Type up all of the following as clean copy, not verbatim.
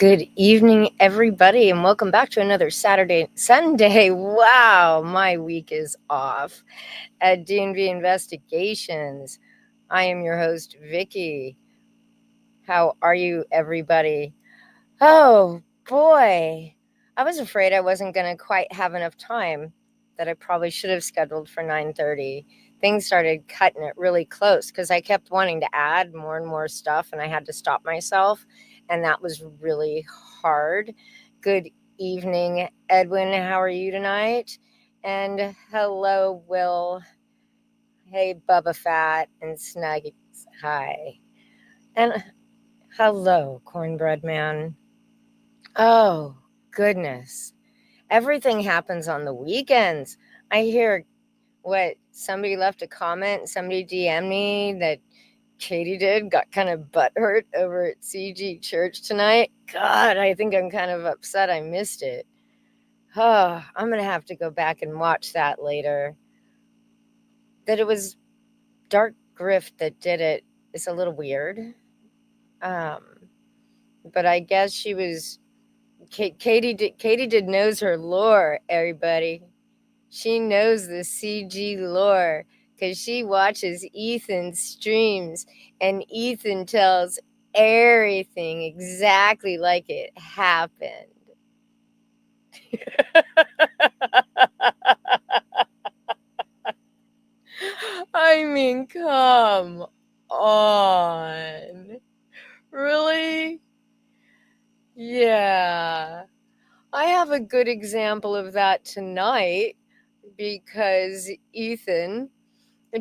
Good evening, everybody, and welcome back to another Sunday. Wow, my week is off at D&V Investigations. I am your host, Vicky. How are you, everybody? Oh, boy. I was afraid I wasn't going to quite have enough time that I probably should have scheduled for 9:30. Things started cutting it really close because I kept wanting to add more and more stuff, and I had to stop myself, and that was really hard. Good evening, Edwin. How are you tonight? And hello, Will. Hey, Bubba Fat and Snuggies. Hi. And hello, Cornbread Man. Oh, goodness. Everything happens on the weekends. I hear somebody left a comment, somebody DM'd me that Katie got kind of butthurt over at CG Church tonight. God, I think I'm kind of upset I missed it. Oh, I'm going to have to go back and watch that later. That it was Dark Grift that did it is a little weird. But I guess she was... Katie knows her lore, everybody. She knows the CG lore because she watches Ethan's streams, and Ethan tells everything exactly like it happened. I mean, come on. Really? Yeah. I have a good example of that tonight because Ethan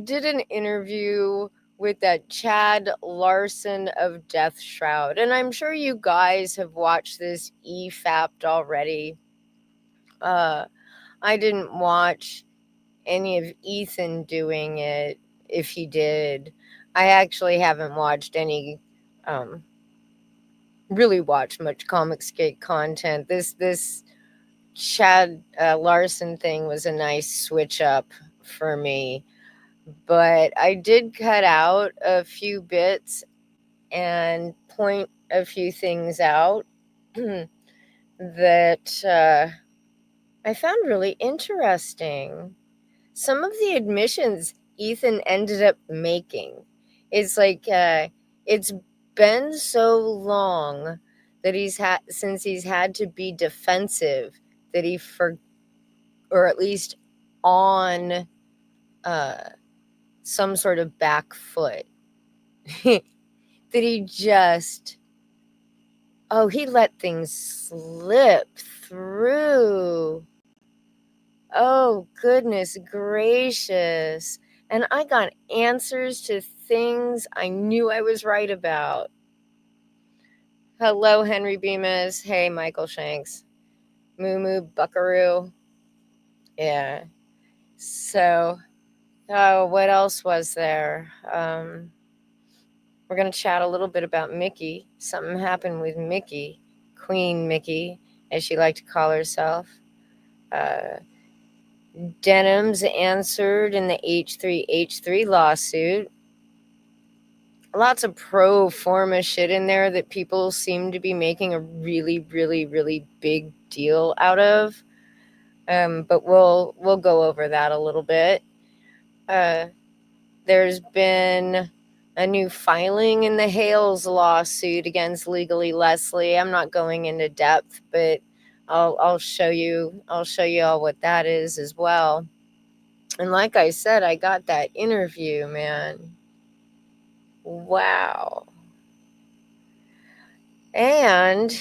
did an interview with that Chad Larson of Death Shroud. And I'm sure you guys have watched this EFAP'd already. I didn't watch any of Ethan doing it, if he did. I actually haven't watched any, really watched much Comicsgate content. This Chad Larson thing was a nice switch up for me. But I did cut out a few bits and point a few things out that I found really interesting. Some of the admissions Ethan ended up making. It's like it's been so long that since he's had to be defensive that or at least on some sort of back foot. That he let things slip through. Oh, goodness gracious. And I got answers to things I knew I was right about. Hello, Henry Bemis. Hey, Michael Shanks. Moo Moo Buckaroo. Yeah. So, what else was there? We're going to chat a little bit about Mickey. Something happened with Mickey, Queen Mickey, as she liked to call herself. Denham's answered in the H3H3 lawsuit. Lots of pro forma shit in there that people seem to be making a really, really, really big deal out of. But we'll go over that a little bit. There's been a new filing in the Hales lawsuit against Legally Leslie. I'm not going into depth, but I'll show you all what that is as well. And like I said, I got that interview, man. Wow. And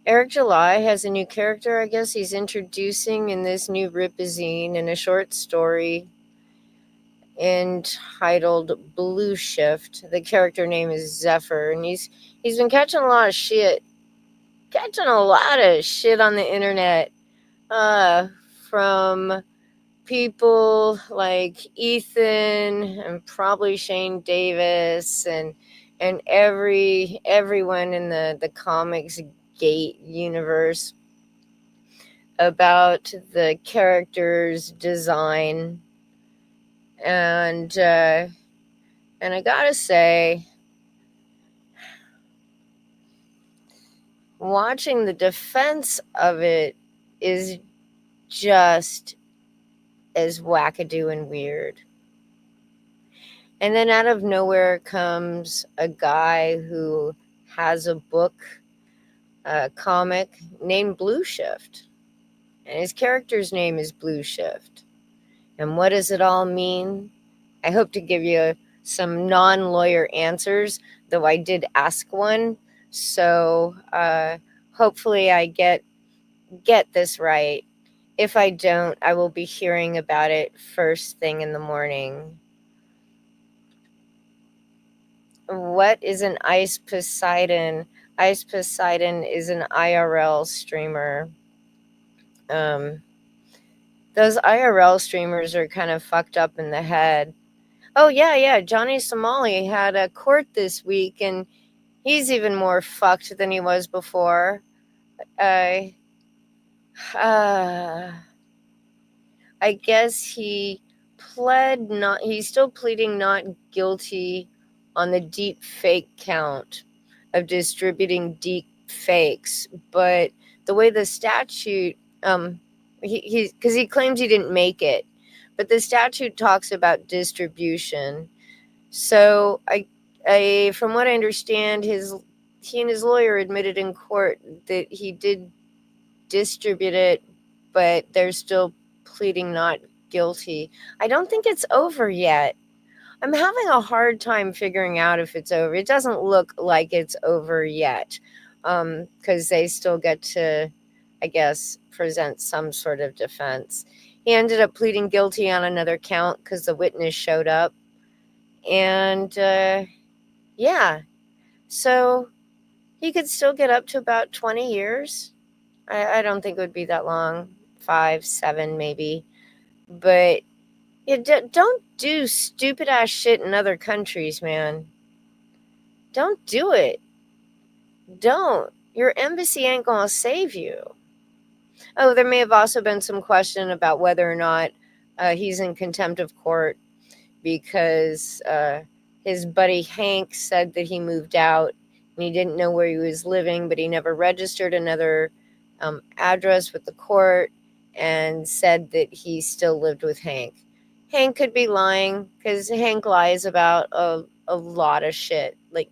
Eric July has a new character, I guess he's introducing in this new Rippa zine in a short story entitled Blue Shift. The character name is Zephyr, and he's been catching a lot of shit on the internet from people like Ethan and probably Shane Davis and everyone in the Comics Gate universe about the character's design. And I gotta say, watching the defense of it is just as wackadoo and weird. And then out of nowhere comes a guy who has a book, a comic named Blue Shift. And his character's name is Blue Shift. And what does it all mean? I hope to give you some non-lawyer answers, though I did ask one. So hopefully I get this right. If I don't, I will be hearing about it first thing in the morning. What is an Ice Poseidon? Ice Poseidon is an IRL streamer. Those IRL streamers are kind of fucked up in the head. Oh, yeah. Johnny Somali had a court this week, and he's even more fucked than he was before. I guess he's still pleading not guilty on the deep fake count of distributing deep fakes. But the way the statute, because he claims he didn't make it, but the statute talks about distribution. So I from what I understand, he and his lawyer admitted in court that he did distribute it, but they're still pleading not guilty. I don't think it's over yet. I'm having a hard time figuring out if it's over. It doesn't look like it's over yet, because they still get to, I guess, present some sort of defense. He ended up pleading guilty on another count because the witness showed up. And yeah, so he could still get up to about 20 years. I don't think it would be that long, 5, 7 maybe. But don't do stupid ass shit in other countries, man. Don't do it. Don't. Your embassy ain't gonna save you. Oh, there may have also been some question about whether or not he's in contempt of court because his buddy Hank said that he moved out and he didn't know where he was living, but he never registered another address with the court and said that he still lived with Hank. Hank could be lying because Hank lies about a lot of shit. Like,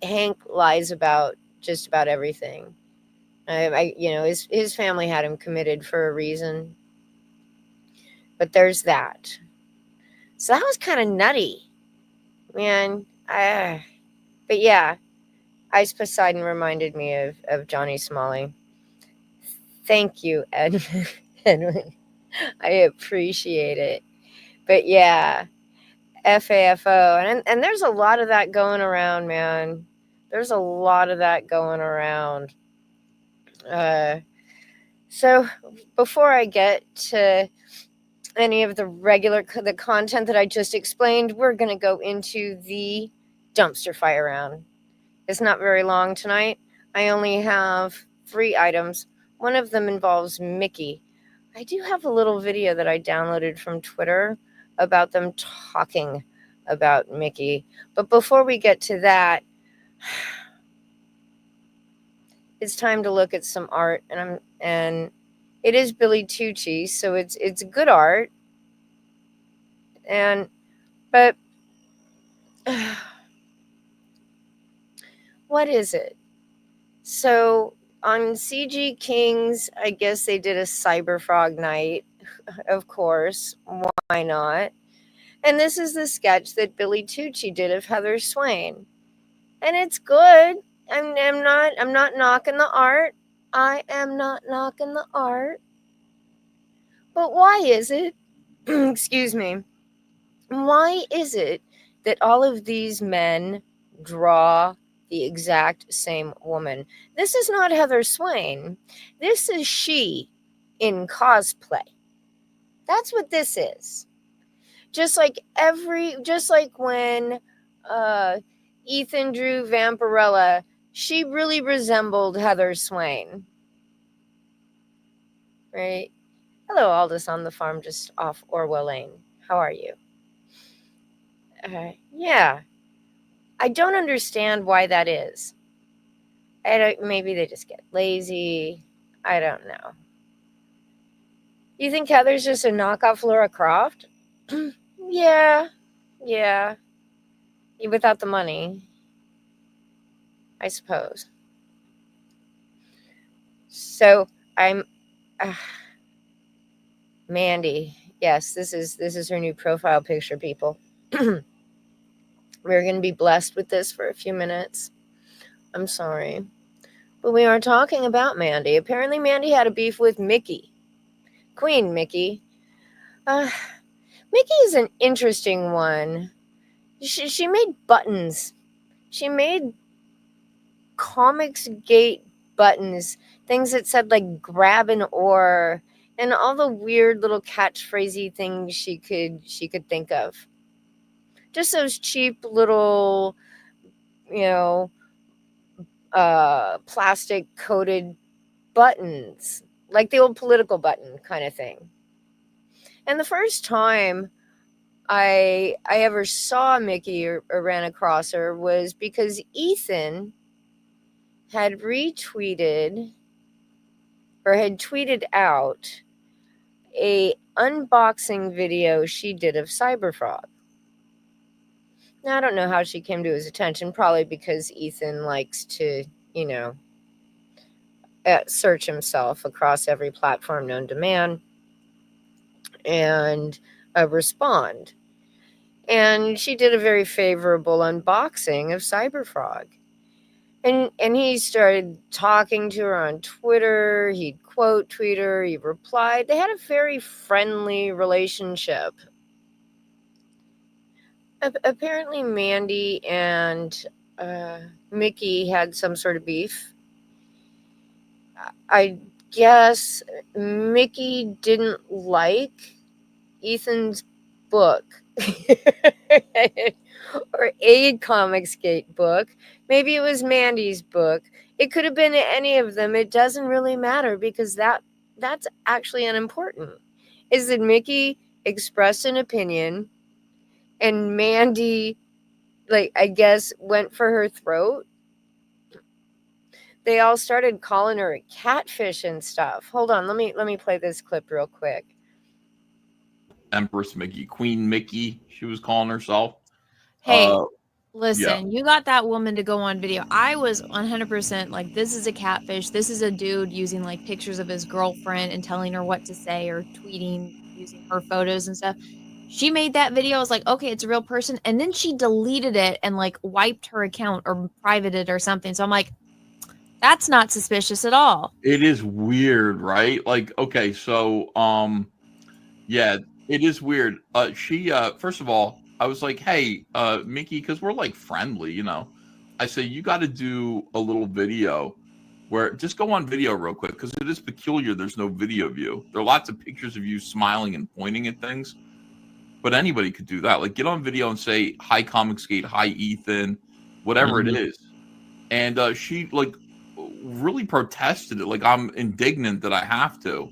Hank lies about just about everything. His family had him committed for a reason. But there's that. So that was kind of nutty, man. But yeah, Ice Poseidon reminded me of Johnny Smalley. Thank you, Edwin. I appreciate it. But yeah, FAFO. And there's a lot of that going around, man. There's a lot of that going around. So before I get to any of the content that I just explained, we're going to go into the dumpster fire round. It's not very long tonight. I only have 3 items. One of them involves Mickey. I do have a little video that I downloaded from Twitter about them talking about Mickey. But before we get to that, it's time to look at some art, and it is Billy Tucci, so it's good art. But what is it? So on CG Kings, I guess they did a Cyber Frog night. Of course, why not? And this is the sketch that Billy Tucci did of Heather Swain, and it's good. I'm not knocking the art. I am not knocking the art. But why is it? Excuse me. Why is it that all of these men draw the exact same woman? This is not Heather Swain. This is she in cosplay. That's what this is. Just like when Ethan drew Vampirella, she really resembled Heather Swain. Right? Hello, Aldous on the farm just off Orwell Lane. How are you? Yeah. I don't understand why that is. Maybe they just get lazy. I don't know. You think Heather's just a knockoff Laura Croft? Yeah. Without the money, I suppose. So I'm Mandy. Yes, this is her new profile picture, people. We're going to be blessed with this for a few minutes. I'm sorry. But we are talking about Mandy. Apparently Mandy had a beef with Mickey. Queen Mickey. Mickey is an interesting one. She made buttons. She made Comics Gate buttons, things that said like grab an oar, and all the weird little catchphrasey things she could think of. Just those cheap little, plastic coated buttons, like the old political button kind of thing. And the first time I ever saw Mickey or ran across her was because Ethan had retweeted or had tweeted out a unboxing video she did of Cyberfrog. Now, I don't know how she came to his attention, probably because Ethan likes to, search himself across every platform known to man and respond. And she did a very favorable unboxing of Cyberfrog. And he started talking to her on Twitter. He'd quote tweet her. He replied. They had a very friendly relationship. Apparently, Mandy and Mickey had some sort of beef. I guess Mickey didn't like Ethan's book. Or a Comics Gate book. Maybe it was Mandy's book. It could have been any of them. It doesn't really matter because that's actually unimportant. Is that Mickey expressed an opinion and Mandy, I guess, went for her throat? They all started calling her a catfish and stuff. Hold on, let me play this clip real quick. Empress Mickey, Queen Mickey, she was calling herself. Hey, listen, you got that woman to go on video. I was 100% like, this is a catfish. This is a dude using like pictures of his girlfriend and telling her what to say or tweeting using her photos and stuff. She made that video. I was like, okay, it's a real person. And then she deleted it and like wiped her account or privated or something. So I'm like, that's not suspicious at all. It is weird, right? Like, okay, so yeah, it is weird. She first of all, I was like, hey, Mickey, because we're like friendly, I say you got to do a little video where just go on video real quick because it is peculiar. There's no video view. There are lots of pictures of you smiling and pointing at things, but anybody could do that. Like, get on video and say hi, Comicsgate, hi, Ethan, whatever it is. And she like really protested it. Like, I'm indignant that I have to.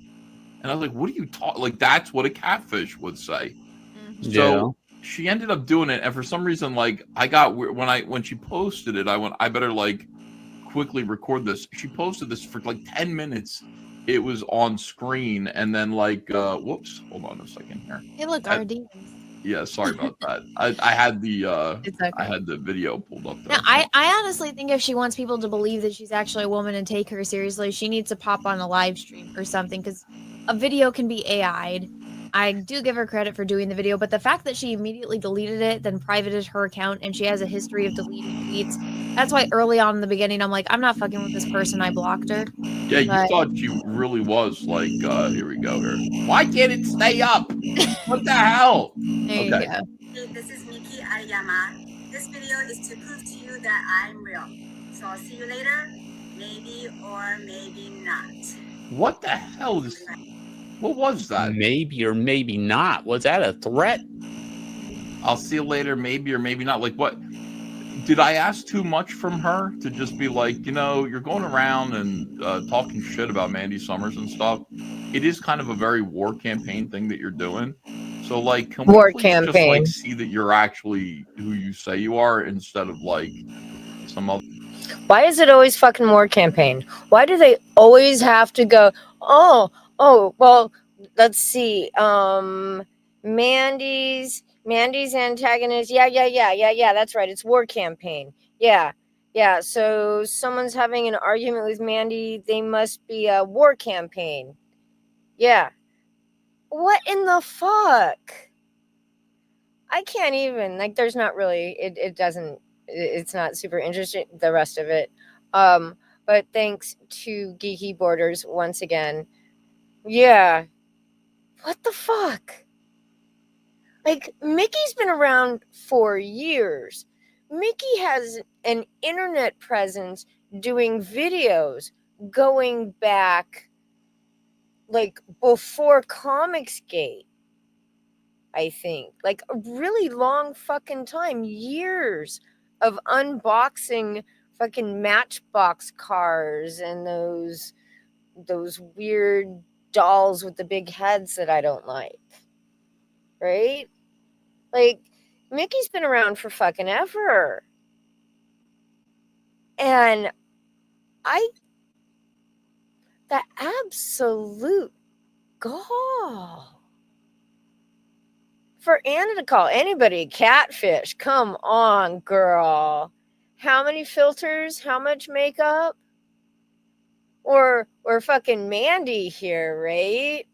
And I was like, what are you talking? Like, that's what a catfish would say. Mm-hmm. So she ended up doing it. And for some reason, like, I got when she posted it, I went, I better like quickly record this. She posted this for like 10 minutes. It was on screen. And then like, whoops, hold on a second here. Hey, look, RD. Yeah, sorry about that. I had the okay. I had the video pulled up there. Now, I honestly think if she wants people to believe that she's actually a woman and take her seriously, she needs to pop on a live stream or something, because a video can be AI'd. I do give her credit for doing the video, but the fact that she immediately deleted it, then privated her account, and she has a history of deleting tweets, that's why early on in the beginning, I'm like, I'm not fucking with this person. I blocked her. Yeah, you thought she really was like, here we go here. Why can't it stay up? What the hell? There you go. Hey, this is Miki Ariyama. This video is to prove to you that I'm real. So I'll see you later. Maybe or maybe not. What the hell is... What was that? Maybe or maybe not. Was that a threat? I'll see you later, maybe or maybe not. Like, what? Did I ask too much from her to just be like, you're going around and talking shit about Mandy Summers and stuff? It is kind of a very war campaign thing that you're doing. So, like, can we please just, like, see that you're actually who you say you are instead of, like, some other... Why is it always fucking war campaign? Why do they always have to go, oh, well, let's see, Mandy's antagonist, yeah, that's right, it's war campaign. Yeah, so someone's having an argument with Mandy, they must be a war campaign. Yeah. What in the fuck? I can't even, like, there's not really, it's not super interesting, the rest of it. But thanks to Geeky Borders once again. Yeah. What the fuck? Like, Mickey's been around for years. Mickey has an internet presence doing videos going back, like, before Comicsgate. I think, like, a really long fucking time, years of unboxing fucking Matchbox cars and those weird dolls with the big heads that I don't like, right? Like, Mickey's been around for fucking ever. And the absolute gall for Anna to call anybody catfish. Come on, girl. How many filters? How much makeup? Or fucking Mandy here, right?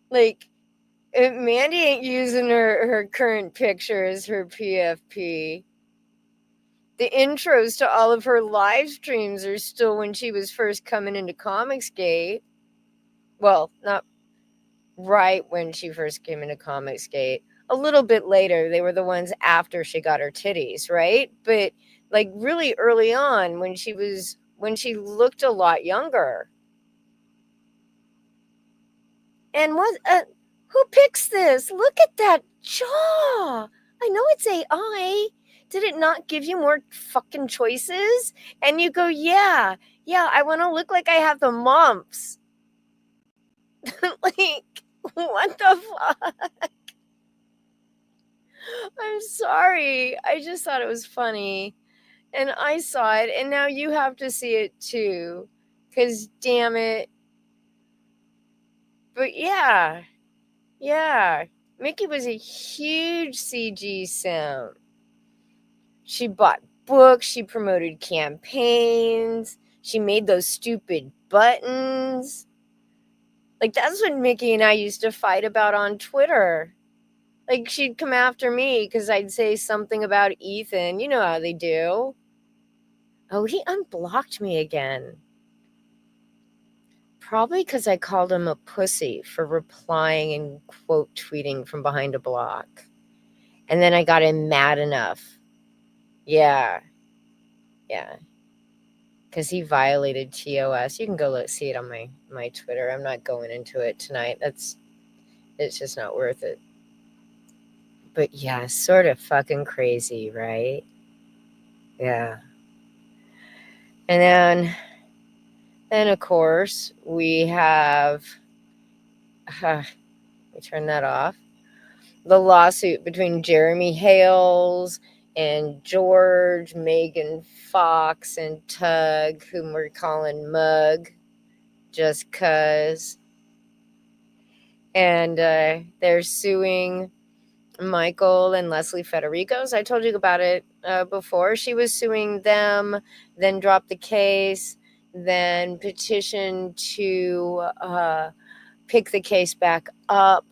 Like, Mandy ain't using her current picture as her PFP. The intros to all of her live streams are still when she was first coming into Comicsgate. Well, not right when she first came into Comicsgate. A little bit later, they were the ones after she got her titties, right? But like really early on, when she looked a lot younger. And who picks this? Look at that jaw. I know it's AI. Did it not give you more fucking choices? And you go, yeah, I want to look like I have the mumps. Like, what the fuck? I'm sorry. I just thought it was funny. And I saw it, and now you have to see it too. Because, damn it. But yeah. Mickey was a huge CG sim. She bought books, she promoted campaigns, she made those stupid buttons. Like, that's what Mickey and I used to fight about on Twitter. Like, she'd come after me because I'd say something about Ethan. You know how they do. Oh, he unblocked me again. Probably because I called him a pussy for replying and quote tweeting from behind a block. And then I got him mad enough. Yeah. Because he violated TOS. You can go see it on my Twitter. I'm not going into it tonight. It's just not worth it. But yeah, sort of fucking crazy, right? Yeah. And then of course, we have... let me turn that off. The lawsuit between Jeremy Hales and George, Megan Fox, and Tug, whom we're calling Mug, just 'cause. And they're suing Michael and Leslie Federicos. I told you about it before. She was suing them, then dropped the case, then petitioned to pick the case back up,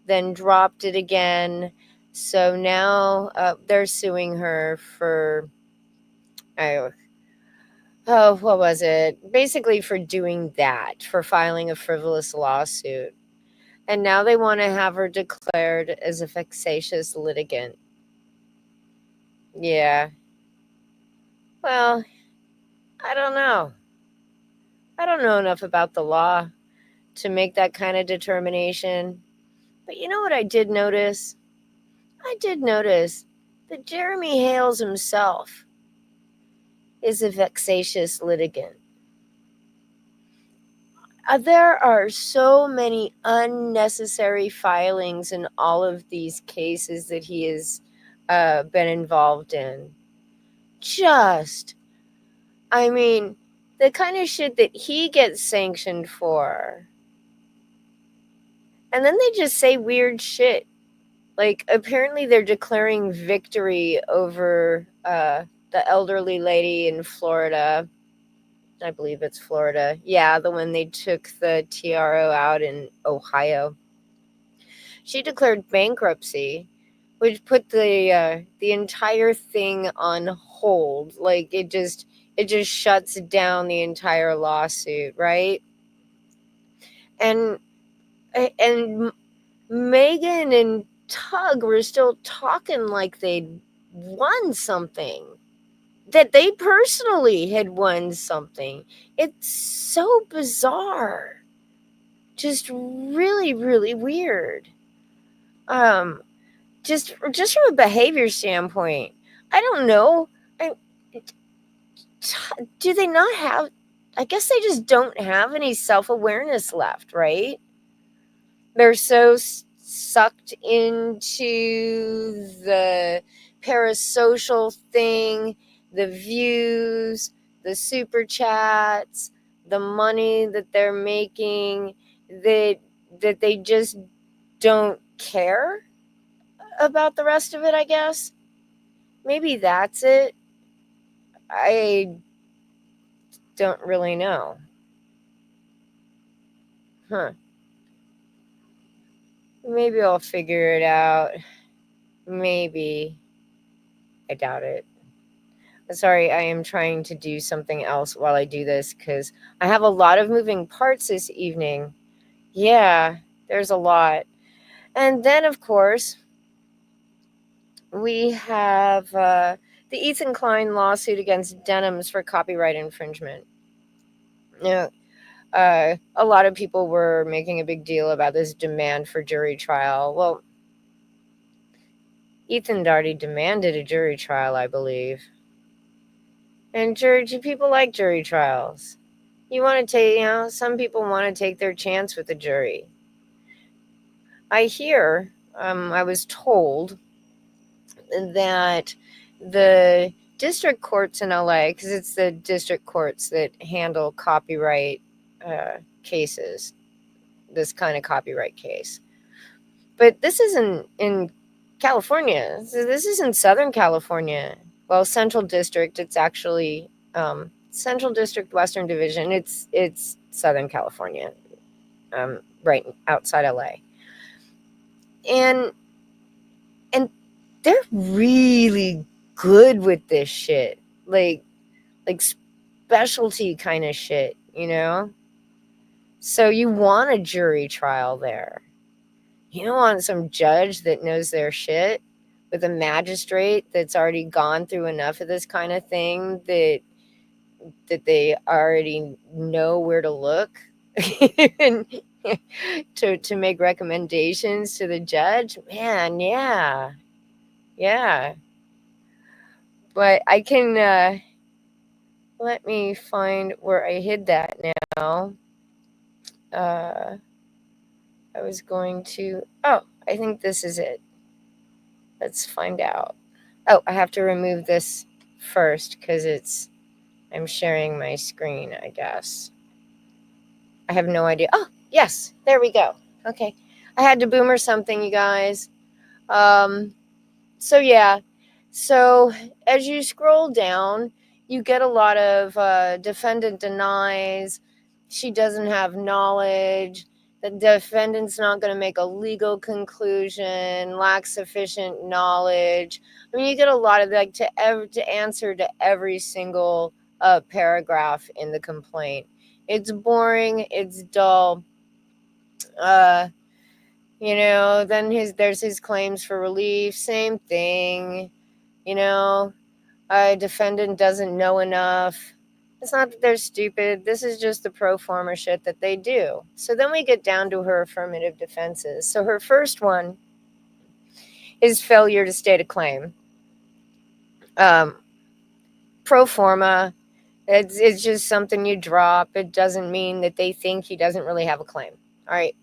then dropped it again. So now they're suing her for, what was it? Basically for doing that, for filing a frivolous lawsuit. And now they want to have her declared as a vexatious litigant. Yeah. Well, I don't know. I don't know enough about the law to make that kind of determination. But you know what I did notice? I did notice that Jeremy Hales himself is a vexatious litigant. There are so many unnecessary filings in all of these cases that he has been involved in. Just I mean, the kind of shit that he gets sanctioned for. And then they just say weird shit. Like, apparently they're declaring victory over the elderly lady in Florida. I believe it's Florida. Yeah, the one they took the TRO out in Ohio. She declared bankruptcy, which put the entire thing on hold. Like, it just shuts down the entire lawsuit, right? And Megan and Tug were still talking like they'd won something, that they personally had won something. It's so bizarre. Just really, really weird. Just from a behavior standpoint, I don't know. Do they not have? I guess they just don't have any self-awareness left, right? They're so sucked into the parasocial thing, the views, the super chats, the money that they're making, that they just don't care about the rest of it, I guess. Maybe that's it. I don't really know. Maybe I'll figure it out. Maybe. I doubt it. Sorry, I am trying to do something else while I do this because I have a lot of moving parts this evening. Yeah, there's a lot. And then, of course, we have the Ethan Klein lawsuit against Denims for copyright infringement. Now, a lot of people were making a big deal about this demand for jury trial. Well, Ethan had already demanded a jury trial, I believe. And people like jury trials. You want to take, some people want to take their chance with the jury. I hear, I was told that the district courts in LA, because it's the district courts that handle copyright cases, this kind of copyright case. But this isn't in California. This is in Southern California. Well, Central District, it's actually Central District Western Division. It's Southern California, right outside LA. And they're really good with this shit. Like specialty kind of shit, So you want a jury trial there. You don't want some judge that knows their shit with a magistrate that's already gone through enough of this kind of thing that they already know where to look and to make recommendations to the judge. Man, yeah. But I can let me find where I hid that now. I was going to, I think this is it. Let's find out. Oh, I have to remove this first because I'm sharing my screen, I guess. I have no idea. Oh, yes, there we go. Okay. I had to boomer something, you guys. So yeah. So as you scroll down, you get a lot of defendant denies. She doesn't have knowledge. The defendant's not going to make a legal conclusion, lacks sufficient knowledge. I mean, you get a lot of to answer to every single paragraph in the complaint. It's boring. It's dull. Then there's his claims for relief. Same thing. A defendant doesn't know enough. It's not that they're stupid. This is just the pro forma shit that they do. So then we get down to her affirmative defenses. So her first one is failure to state a claim. Pro forma, it's just something you drop. It doesn't mean that they think he doesn't really have a claim. All right.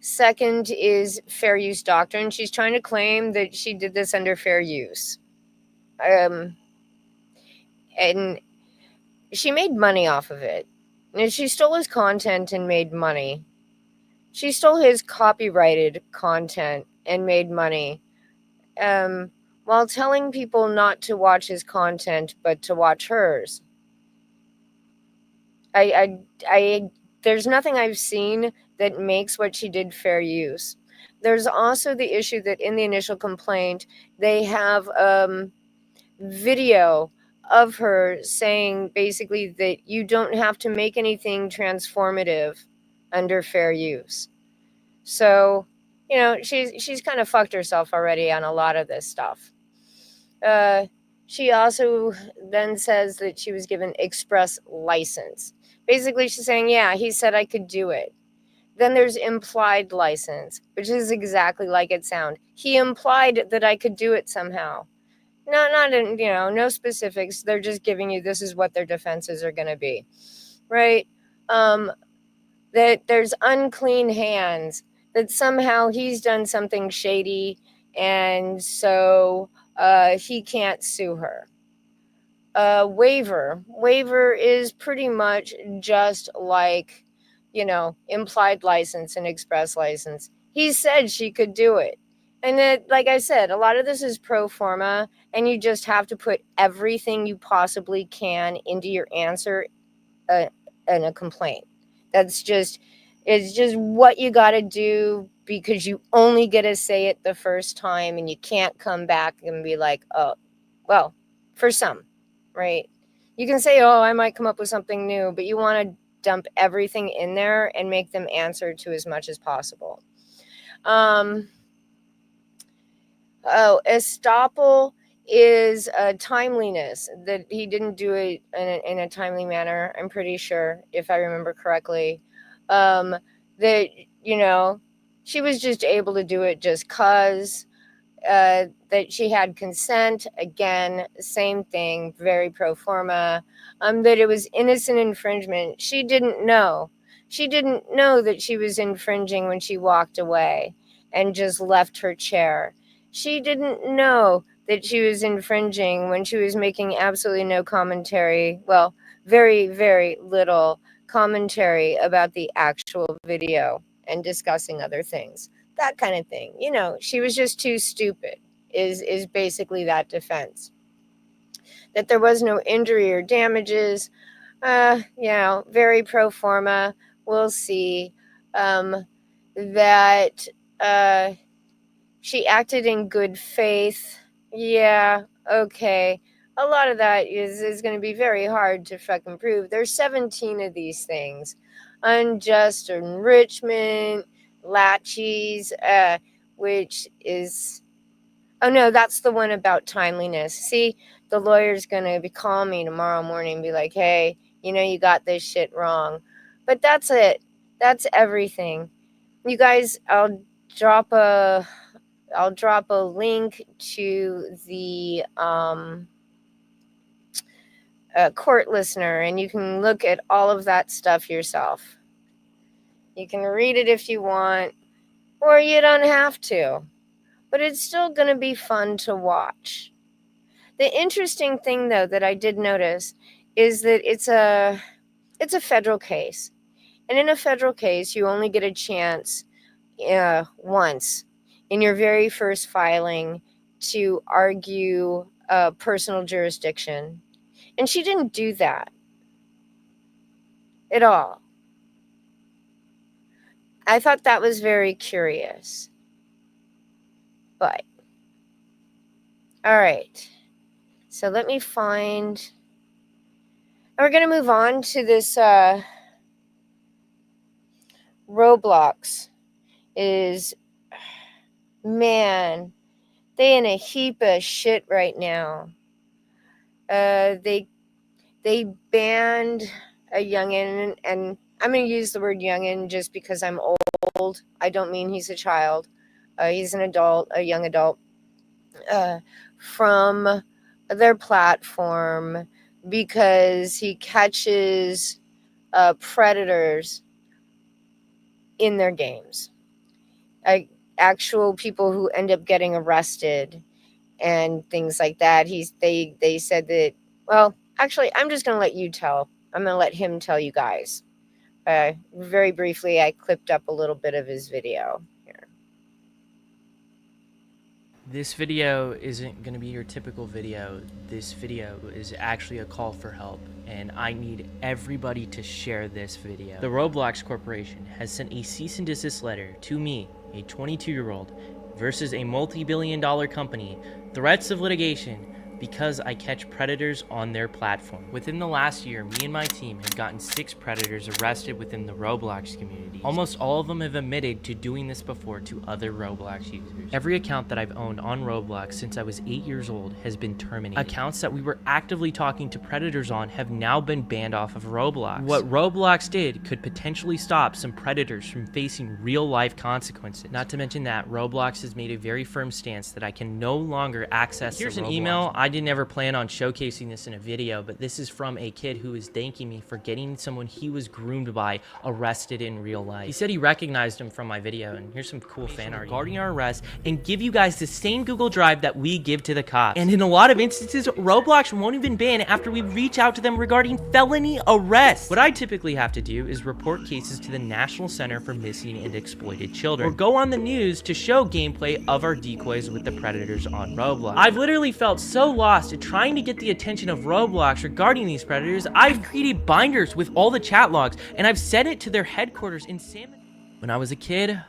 Second is fair use doctrine. She's trying to claim that she did this under fair use. and she made money off of it. And she stole his content and made money. She stole his copyrighted content and made money, while telling people not to watch his content but to watch hers. There's nothing I've seen that makes what she did fair use. There's also the issue that in the initial complaint, they have video of her saying basically that you don't have to make anything transformative under fair use. So, she's kind of fucked herself already on a lot of this stuff. She also then says that she was given express license. Basically, she's saying, yeah, he said I could do it. Then there's implied license, which is exactly like it sounds. He implied that I could do it somehow. Not in, no specifics. They're just giving you this is what their defenses are going to be, right? That there's unclean hands, that somehow he's done something shady, and so he can't sue her. Waiver is pretty much just like, implied license and express license. He said she could do it. And that, like I said, a lot of this is pro forma, and you just have to put everything you possibly can into your answer in a complaint. It's just what you got to do, because you only get to say it the first time, and you can't come back and be like, oh, well, for some, right? You can say, oh, I might come up with something new, but you want to dump everything in there and make them answer to as much as possible. Estoppel is timeliness, that he didn't do it in a timely manner, I'm pretty sure, if I remember correctly. That, she was just able to do it just because that she had consent. Again, same thing, very pro forma. That it was innocent infringement. She didn't know. She didn't know that she was infringing when she walked away and just left her chair. She didn't know that she was infringing when she was making absolutely no commentary. Well, very, very little commentary about the actual video and discussing other things. That kind of thing. She was just too stupid, is basically that defense. That there was no injury or damages, very pro forma. We'll see. That she acted in good faith. Yeah, okay. A lot of that is going to be very hard to fucking prove. There's 17 of these things. Unjust enrichment, laches, which is... Oh, no, that's the one about timeliness. See, the lawyer's going to be calling me tomorrow morning and be like, hey, you got this shit wrong. But that's it. That's everything. You guys, I'll drop a link to the court listener, and you can look at all of that stuff yourself. You can read it if you want, or you don't have to. But it's still going to be fun to watch. The interesting thing, though, that I did notice is that it's a federal case. And in a federal case, you only get a chance once in your very first filing to argue personal jurisdiction. And she didn't do that at all. I thought that was very curious. But, all right. So let me find... We're going to move on to this Roblox. Man, they in a heap of shit right now. They banned a youngin', and I'm going to use the word youngin' just because I'm old. I don't mean he's a child. He's an adult, a young adult, from their platform because he catches predators in their games. Actual people who end up getting arrested and things like that. They said that, well, Actually, I'm just going to let you tell. I'm going to let him tell you guys. Very briefly, I clipped up a little bit of his video here. This video isn't going to be your typical video. This video is actually a call for help, and I need everybody to share this video. The Roblox Corporation has sent a cease and desist letter to me, a 22-year-old, versus a multi-billion-dollar company, threats of litigation, because I catch predators on their platform. Within the last year, me and my team have gotten 6 predators arrested within the Roblox community. Almost all of them have admitted to doing this before to other Roblox users. Every account that I've owned on Roblox since I was 8 years old has been terminated. Accounts that we were actively talking to predators on have now been banned off of Roblox. What Roblox did could potentially stop some predators from facing real life consequences. Not to mention that Roblox has made a very firm stance that I can no longer access. Here's an email. I didn't ever plan on showcasing this in a video, but this is from a kid who is thanking me for getting someone he was groomed by arrested in real life. He said he recognized him from my video, and here's some cool fan art regarding our arrest, and give you guys the same Google Drive that we give to the cops. And in a lot of instances, Roblox won't even ban after we reach out to them regarding felony arrests. What I typically have to do is report cases to the National Center for Missing and Exploited Children, or go on the news to show gameplay of our decoys with the predators on Roblox. I've literally felt so lost at trying to get the attention of Roblox regarding these predators. I've created binders with all the chat logs, and I've sent it to their headquarters in San. When I was a kid,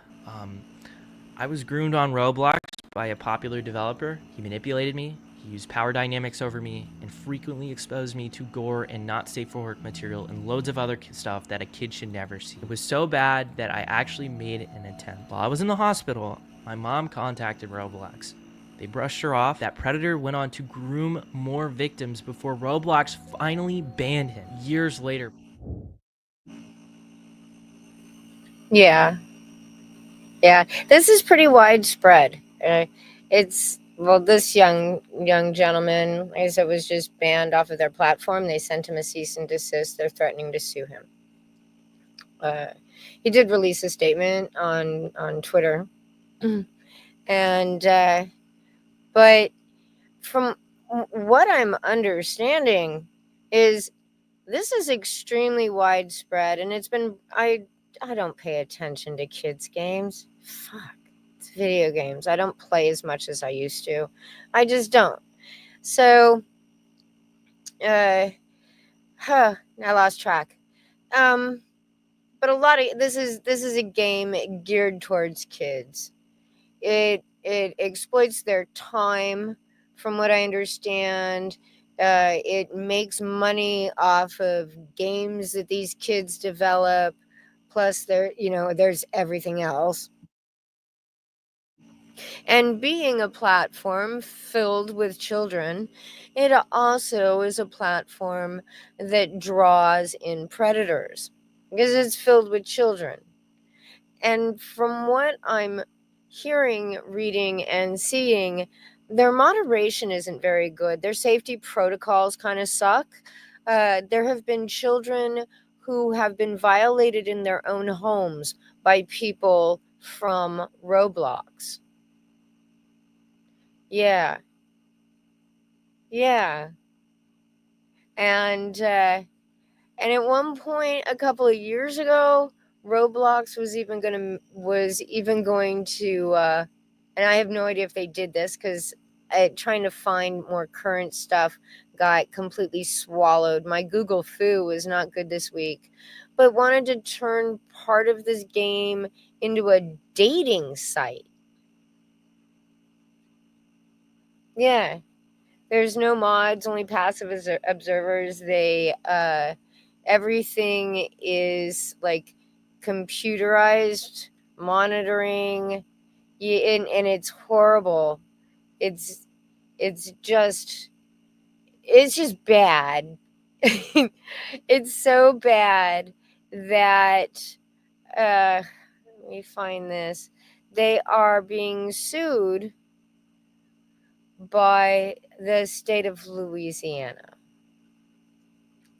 I was groomed on Roblox by a popular developer. He manipulated me, he used power dynamics over me, and frequently exposed me to gore and not safe for work material and loads of other stuff that a kid should never see. It was so bad that I actually made an attempt. While I was in the hospital, my mom contacted Roblox. They brushed her off. That predator went on to groom more victims before Roblox finally banned him years later. Yeah. This is pretty widespread. This young gentleman, like I said, was just banned off of their platform. They sent him a cease and desist. They're threatening to sue him. He did release a statement on Twitter, and but from what I'm understanding is this is extremely widespread, and it's been I don't pay attention to kids' games. Fuck. It's video games. I don't play as much as I used to. I just don't. So I lost track. But a lot of this is a game geared towards kids. It exploits their time, from what I understand. It makes money off of games that these kids develop. Plus, there's everything else. And being a platform filled with children, it also is a platform that draws in predators because it's filled with children. And from what I'm hearing, reading, and seeing, their moderation isn't very good. Their safety protocols kind of suck. There have been children who have been violated in their own homes by people from Roblox. Yeah. And at one point a couple of years ago, Roblox was even going to and I have no idea if they did this because trying to find more current stuff got completely swallowed. My Google foo was not good this week, but wanted to turn part of this game into a dating site. Yeah. There's no mods, only passive observers. They everything is like computerized monitoring, and it's horrible. It's just bad. It's so bad that let me find this. They are being sued by the state of Louisiana.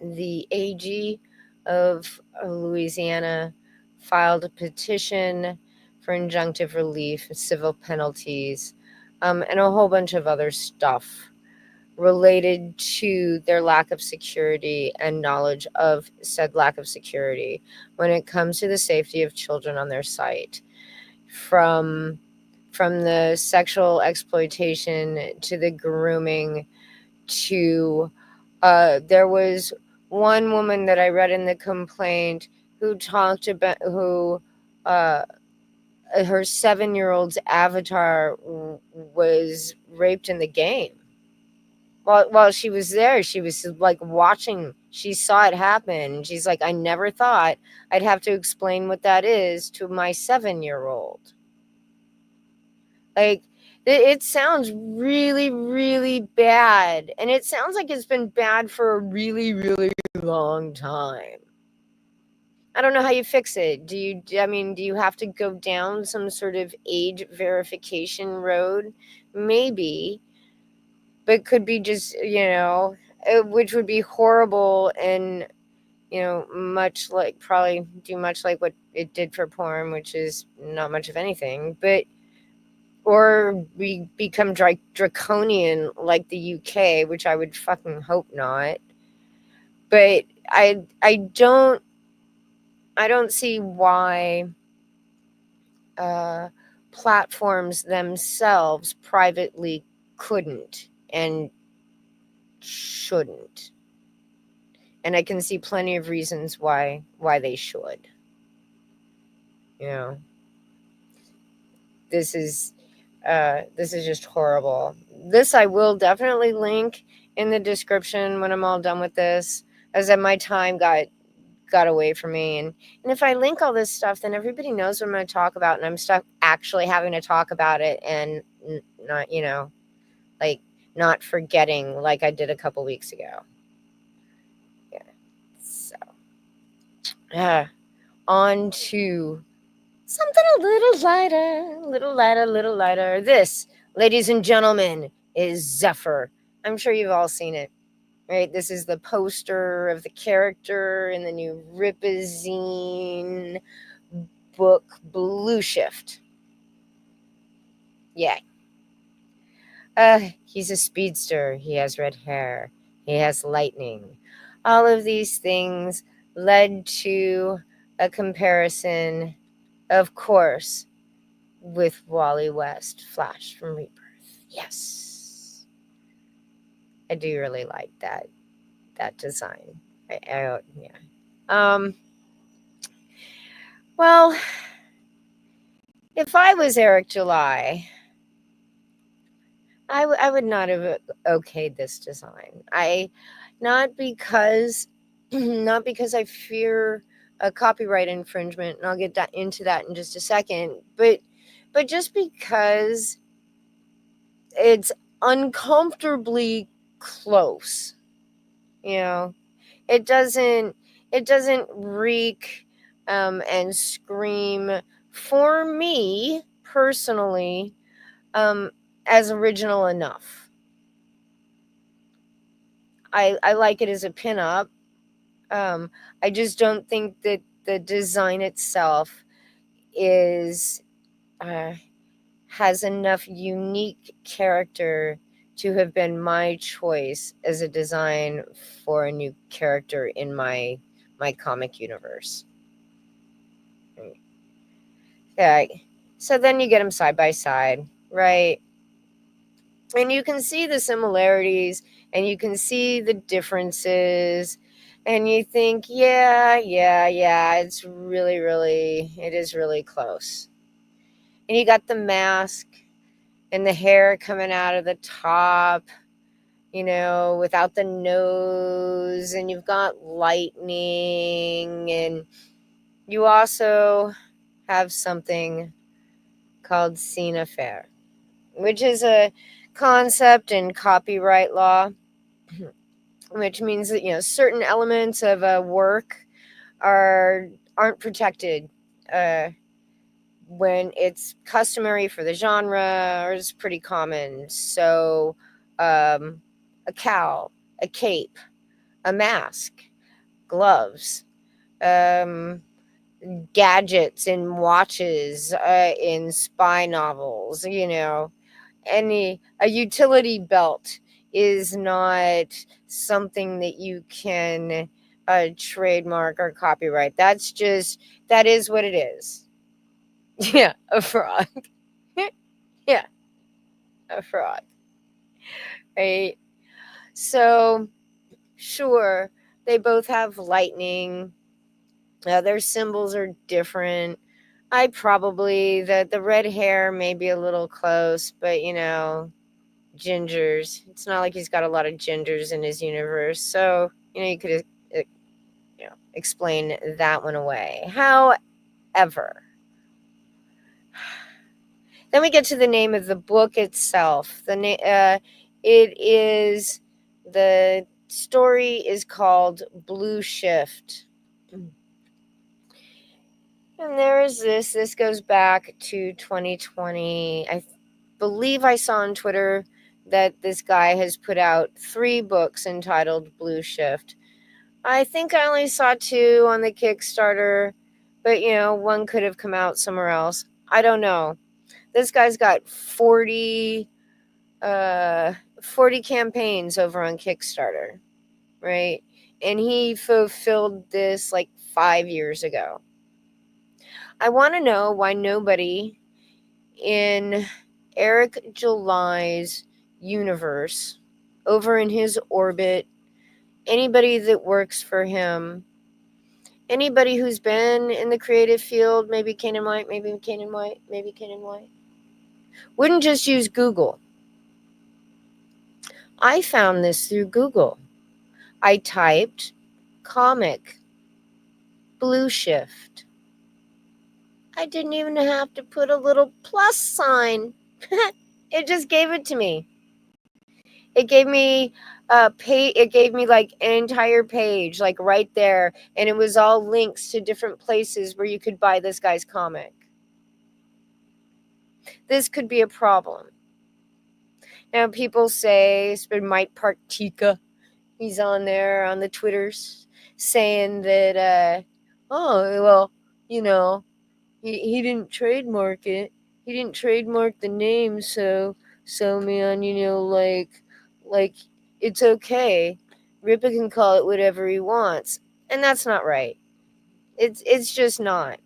The AG of Louisiana filed a petition for injunctive relief, civil penalties, and a whole bunch of other stuff. related to their lack of security and knowledge of said lack of security when it comes to the safety of children on their site. From the sexual exploitation to the grooming to there was one woman that I read in the complaint who talked about her 7-year-old's avatar was raped in the game. While she was there, she was like watching. She saw it happen. She's like, I never thought I'd have to explain what that is to my 7-year-old. Like, it sounds really, really bad. And it sounds like it's been bad for a really, really long time. I don't know how you fix it. Do you have to go down some sort of age verification road? Maybe. But could be just, which would be horrible and, much like, probably do much like what it did for porn, which is not much of anything. But or we become draconian like the UK, which I would fucking hope not. But I don't see why platforms themselves privately couldn't and shouldn't. And I can see plenty of reasons why they should. This is just horrible. This I will definitely link in the description when I'm all done with this, as my time got away from me. And if I link all this stuff, then everybody knows what I'm going to talk about, and I'm stuck actually having to talk about it and not, not forgetting like I did a couple weeks ago. Yeah. So, on to something a little lighter. This, ladies and gentlemen, is Zephyr. I'm sure you've all seen it, right? This is the poster of the character in the new Rippa zine book, Blue Shift. Yeah. He's a speedster. He has red hair. He has lightning. All of these things led to a comparison, of course, with Wally West, Flash from Rebirth. Yes. I do really like that design. Yeah. Well, if I was Eric July, I would not have okayed this design. Not because I fear a copyright infringement, and I'll get into that in just a second, but just because it's uncomfortably close. It doesn't reek and scream, for me personally, as original enough. I like it as a pinup. I just don't think that the design itself has enough unique character to have been my choice as a design for a new character in my comic universe. Yeah. So then you get them side by side, right? And you can see the similarities and you can see the differences, and you think, yeah, it is really close. And you got the mask and the hair coming out of the top, without the nose, and you've got lightning, and you also have something called scene affair, which is a concept in copyright law, which means that certain elements of a work aren't protected when it's customary for the genre, or it's pretty common. So a cowl, a cape, a mask, gloves, gadgets in watches, in spy novels, a utility belt is not something that you can trademark or copyright. That is what it is. Yeah, a frog. Yeah, a frog. Right? So, sure, they both have lightning. Their symbols are different. The red hair may be a little close, but gingers. It's not like he's got a lot of gingers in his universe. So, you could explain that one away. However, then we get to the name of the book itself. The story is called Blue Shift. And there is this. This goes back to 2020. I believe I saw on Twitter that this guy has put out 3 books entitled Blue Shift. I think I only saw 2 on the Kickstarter, but one could have come out somewhere else. I don't know. This guy's got 40 campaigns over on Kickstarter, right? And he fulfilled this like 5 years ago. I want to know why nobody in Eric July's universe, over in his orbit, anybody that works for him, anybody who's been in the creative field, maybe Canaan White, wouldn't just use Google. I found this through Google. I typed comic Blue Shift. I didn't even have to put a little plus sign. It just gave it to me. It gave me it gave me like an entire page, like right there, and it was all links to different places where you could buy this guy's comic. This could be a problem. Now people say, it's been Mike Partika. He's on there on the Twitters saying that, he didn't trademark it. He didn't trademark the name, so man, like it's okay. Rippa can call it whatever he wants, and that's not right. It's just not.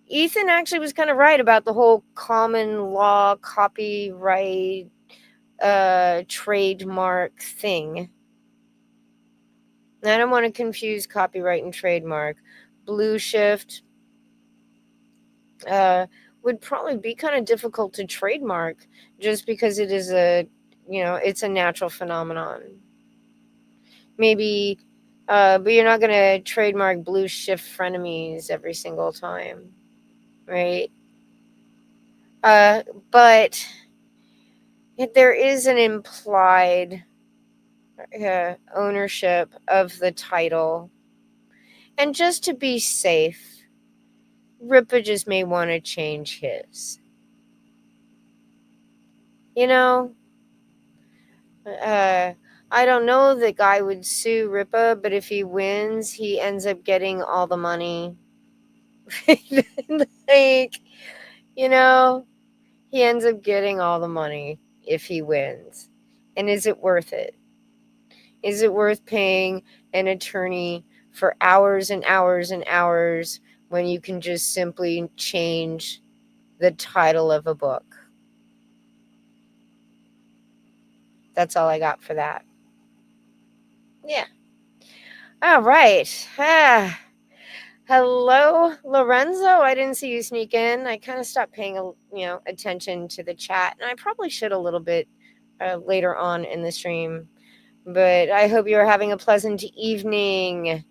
Ethan actually was kind of right about the whole common law copyright trademark thing. I don't want to confuse copyright and trademark. Blue Shift would probably be kind of difficult to trademark just because it is it's a natural phenomenon. Maybe, but you're not going to trademark Blue Shift frenemies every single time, right? But there is an implied ownership of the title. And just to be safe, Rippa just may want to change his. I don't know the guy would sue Rippa, but if he wins, he ends up getting all the money. He ends up getting all the money if he wins. And is it worth it? Is it worth paying an attorney for hours and hours and hours when you can just simply change the title of a book? That's all I got for that. Yeah. All right. Hello, Lorenzo. I didn't see you sneak in. I kind of stopped paying, attention to the chat, and I probably should a little bit later on in the stream. But I hope you're having a pleasant evening.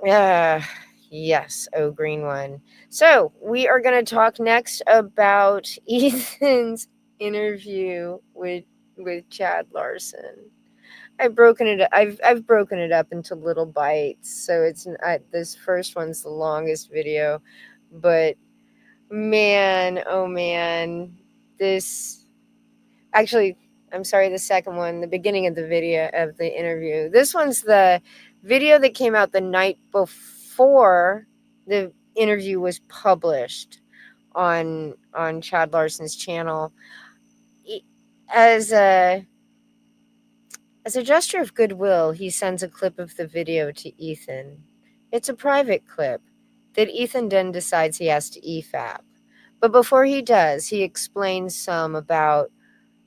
Yes, oh, green one. So we are going to talk next about Ethan's interview with Chad Larson. I've broken it up into little bites, so this first one's the longest video, but man, oh man, I'm sorry, the second one, the beginning of the video of the interview. This one's the video that came out the night before the interview was published on Chad Larson's channel. As a gesture of goodwill, he sends a clip of the video to Ethan. It's a private clip that Ethan then decides he has to EFAP. But before he does, he explains some about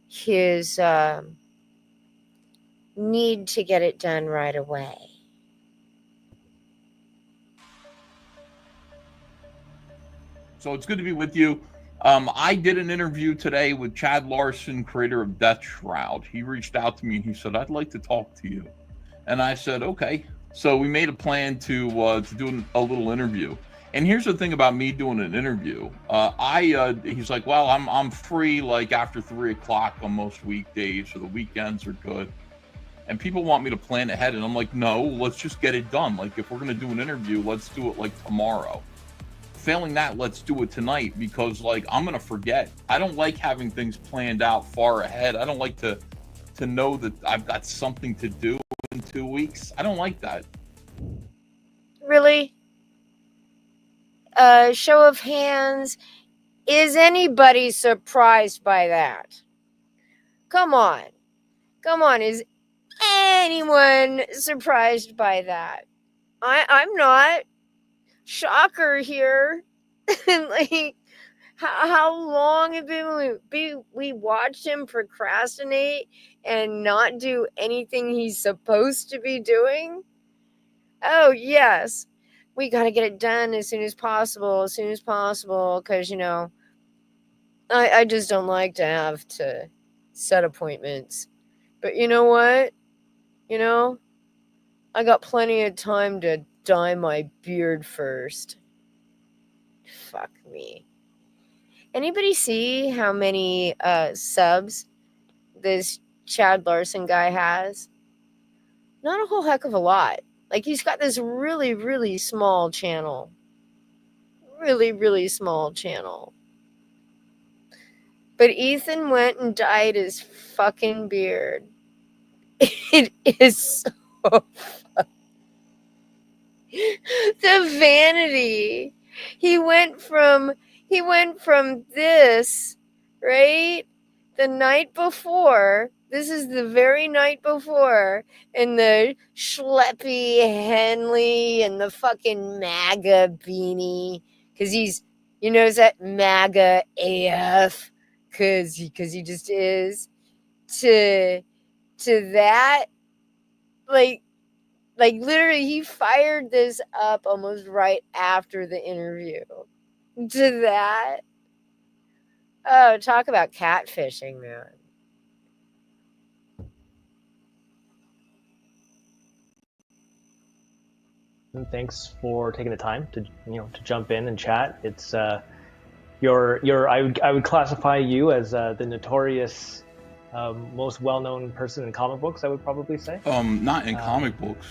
his need to get it done right away. So it's good to be with you. I did an interview today with Chad Larson, creator of Death Shroud. He reached out to me and he said, "I'd like to talk to you." And I said, "Okay." So we made a plan to do a little interview. And here's the thing about me doing an interview. He's like, "Well, I'm free like after 3:00 on most weekdays, or the weekends are good." And people want me to plan ahead, and I'm like, "No, let's just get it done. Like, if we're gonna do an interview, let's do it like tomorrow. Failing that, let's do it tonight, because like I'm gonna forget. I don't like having things planned out far ahead. I don't like to know that I've got something to do in 2 weeks. I don't like that." Really? Show of hands. Is anybody surprised by that? Come on. Come on. Is anyone surprised by that? I'm not. Shocker here. Like, how long have we watched him procrastinate and not do anything he's supposed to be doing? Oh, yes. We got to get it done as soon as possible, because, I just don't like to have to set appointments. But you know what? I got plenty of time to dye my beard first. Fuck me. Anybody see how many subs this Chad Larson guy has? Not a whole heck of a lot. Like, he's got this really, really small channel. Really, really small channel. But Ethan went and dyed his fucking beard. It is so funny. The vanity. He went from this, right? The night before. This is the very night before, in the schleppy Henley and the fucking MAGA beanie, because he's, is that MAGA AF, because he just is, to that, like literally he fired this up almost right after the interview, to that. Oh, talk about catfishing, man. And thanks for taking the time to to jump in and chat. It's I would classify you as the notorious most well-known person in comic books, I would probably say. Not in comic books.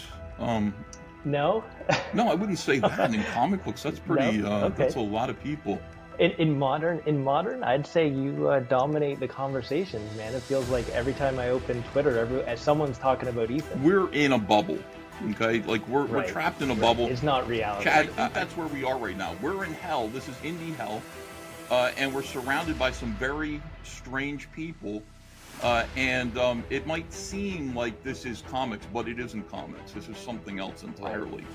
No? No, I wouldn't say that. In comic books, that's pretty. No? Okay. That's a lot of people. In modern, I'd say you dominate the conversations, man. It feels like every time I open Twitter, someone's talking about Ethan. We're in a bubble, okay? Like we're trapped in a bubble. It's not reality. Chad, that's where we are right now. We're in hell. This is indie hell, and we're surrounded by some very strange people. And it might seem like this is comics, but it isn't comics. This is something else entirely.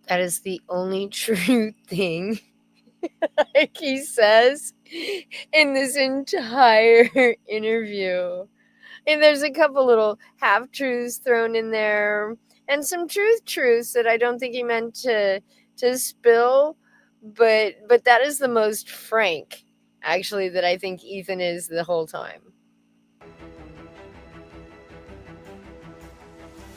That is the only true thing, like he says in this entire interview. And there's a couple little half-truths thrown in there, and some truths that I don't think he meant to spill, but that is the most frank, actually, that I think Ethan is the whole time.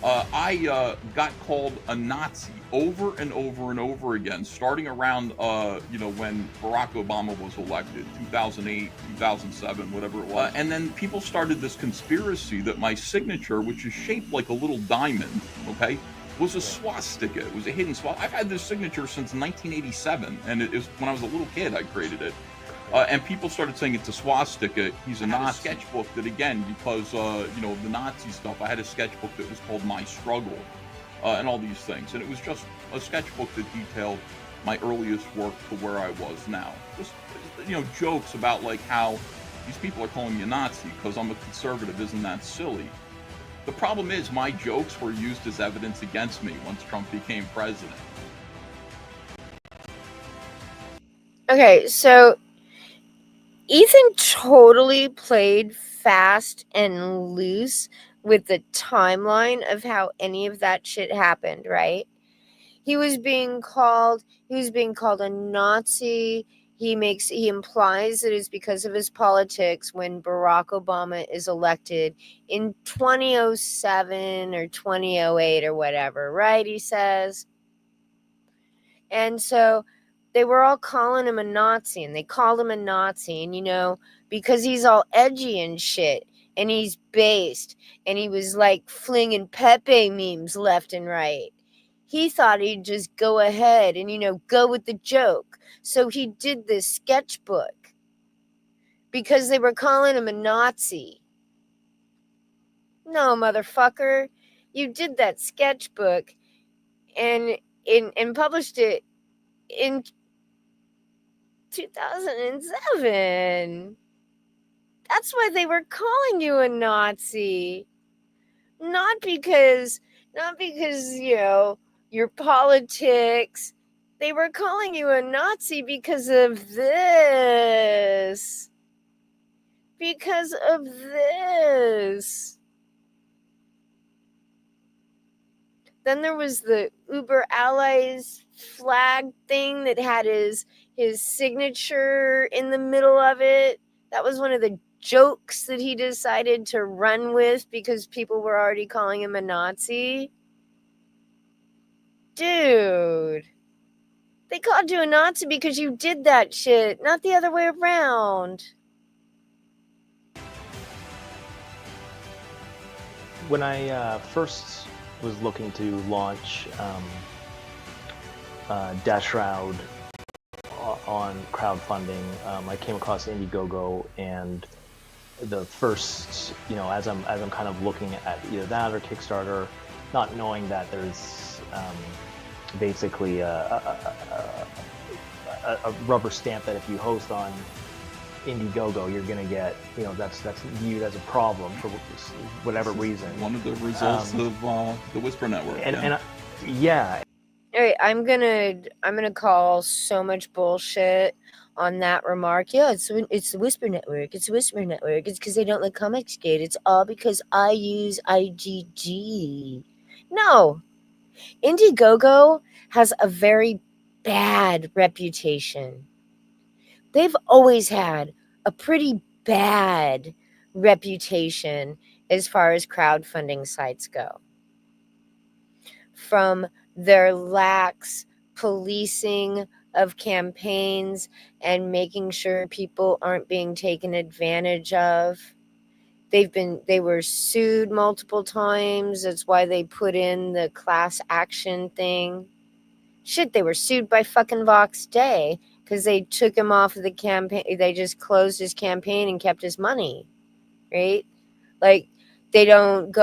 I got called a Nazi over and over and over again, starting around, when Barack Obama was elected, 2008, 2007, whatever it was. And then people started this conspiracy that my signature, which is shaped like a little diamond, okay, was a swastika. It was a hidden swastika. I've had this signature since 1987, and it was when I was a little kid I created it. And people started saying it's a swastika. He's a Nazi. Sketchbook that, again, because the Nazi stuff, I had a sketchbook that was called My Struggle, and all these things. And it was just a sketchbook that detailed my earliest work to where I was now. Just, jokes about like how these people are calling me a Nazi because I'm a conservative. Isn't that silly? The problem is my jokes were used as evidence against me once Trump became president. Okay, so Ethan totally played fast and loose with the timeline of how any of that shit happened, right? He was being called a Nazi. He implies that it's because of his politics when Barack Obama is elected in 2007 or 2008 or whatever, right? He says. And so they were all calling him a Nazi, and they called him a Nazi, and because he's all edgy and shit, and he's based, and he was like flinging Pepe memes left and right. He thought he'd just go ahead and, go with the joke. So he did this sketchbook because they were calling him a Nazi. No, motherfucker. You did that sketchbook and published it in 2007. That's why they were calling you a Nazi. Not because, your politics. They were calling you a Nazi because of this. Because of this. Then there was the Uber Allies flag thing that had his signature in the middle of it. That was one of the jokes that he decided to run with because people were already calling him a Nazi. Dude, they called you a Nazi because you did that shit, not the other way around. When I first was looking to launch Dash Shroud on crowdfunding, I came across Indiegogo, and the first, as I'm kind of looking at either that or Kickstarter, not knowing that there's basically a rubber stamp that if you host on Indiegogo, you're going to get, that's viewed as a problem for whatever reason. One of the results of the Whisper Network. Yeah. All right, I'm gonna call so much bullshit on that remark. Yeah, it's the Whisper Network. It's the Whisper Network. It's because they don't like Comicsgate. It's all because I use IGG. No, Indiegogo has a very bad reputation. They've always had a pretty bad reputation as far as crowdfunding sites go. From their lax policing of campaigns and making sure people aren't being taken advantage of. They were sued multiple times. That's why they put in the class action thing. Shit, they were sued by fucking Vox Day because they took him off of the campaign. They just closed his campaign and kept his money, right? Like, they don't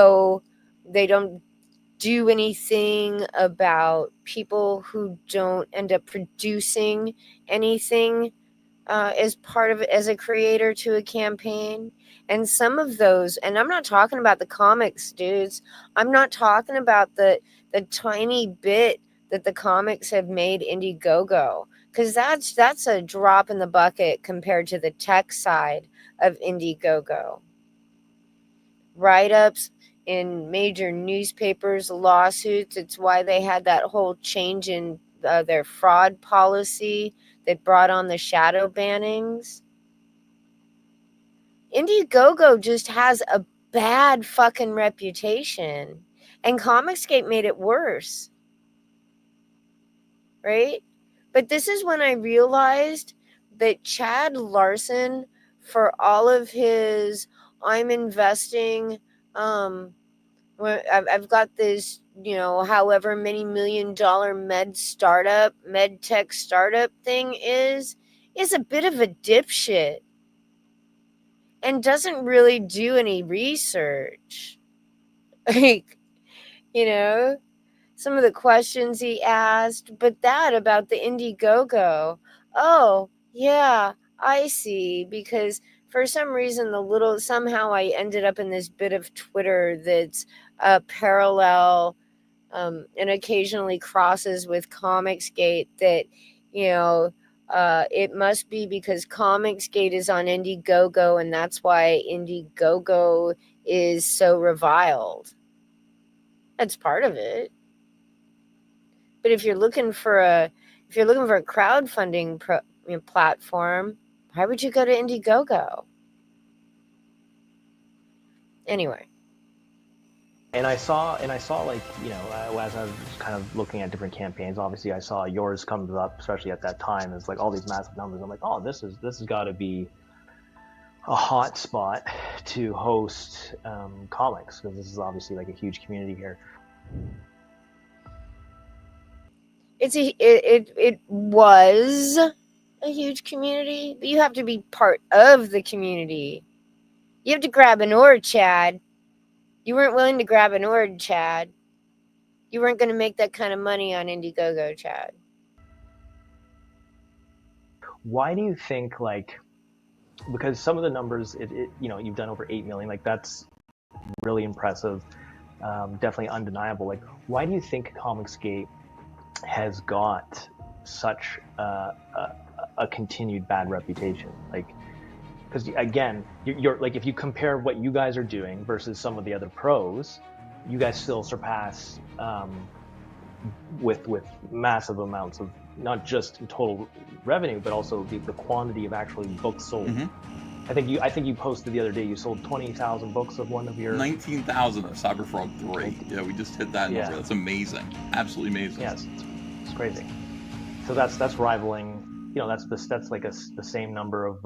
do anything about people who don't end up producing anything as a creator to a campaign. And some of those, and I'm not talking about the comics, dudes. I'm not talking about the tiny bit that the comics have made Indiegogo, because that's a drop in the bucket compared to the tech side of Indiegogo. Write-ups in major newspapers, lawsuits. It's why they had that whole change in their fraud policy that brought on the shadow bannings. Indiegogo just has a bad fucking reputation, and Comicsgate made it worse, right? But this is when I realized that Chad Larson, for all of his, I'm investing, I've got this, however many $1 million med tech startup thing is a bit of a dipshit and doesn't really do any research. Like, some of the questions he asked, but that about the Indiegogo. Oh, yeah, I see. Because for some reason, somehow I ended up in this bit of Twitter that's parallel and occasionally crosses with Comicsgate that, it must be because Comicsgate is on Indiegogo, and that's why Indiegogo is so reviled. That's part of it. But if you're looking for a crowdfunding platform, why would you go to Indiegogo? Anyway. And I saw like, as I was kind of looking at different campaigns, obviously I saw yours comes up, especially at that time. It's like all these massive numbers. I'm like, oh, this has got to be a hot spot to host comics, because this is obviously like a huge community here. It was a huge community, but you have to be part of the community. You have to grab an oar, Chad. You weren't willing to grab an oar, Chad. You weren't going to make that kind of money on Indiegogo, Chad. Why do you think, because some of the numbers, you've done over 8 million, that's really impressive, definitely undeniable. Why do you think Comicsgate has got such a continued bad reputation? Because again, you're if you compare what you guys are doing versus some of the other pros, you guys still surpass with massive amounts of not just total revenue, but also the quantity of actually books sold. Mm-hmm. I think you posted the other day you sold 20,000 books of one of your 19,000 of Cyberfrog 3. Yeah, we just hit that number. That's amazing, absolutely amazing. Yes, it's crazy. So that's rivaling. That's like the same number of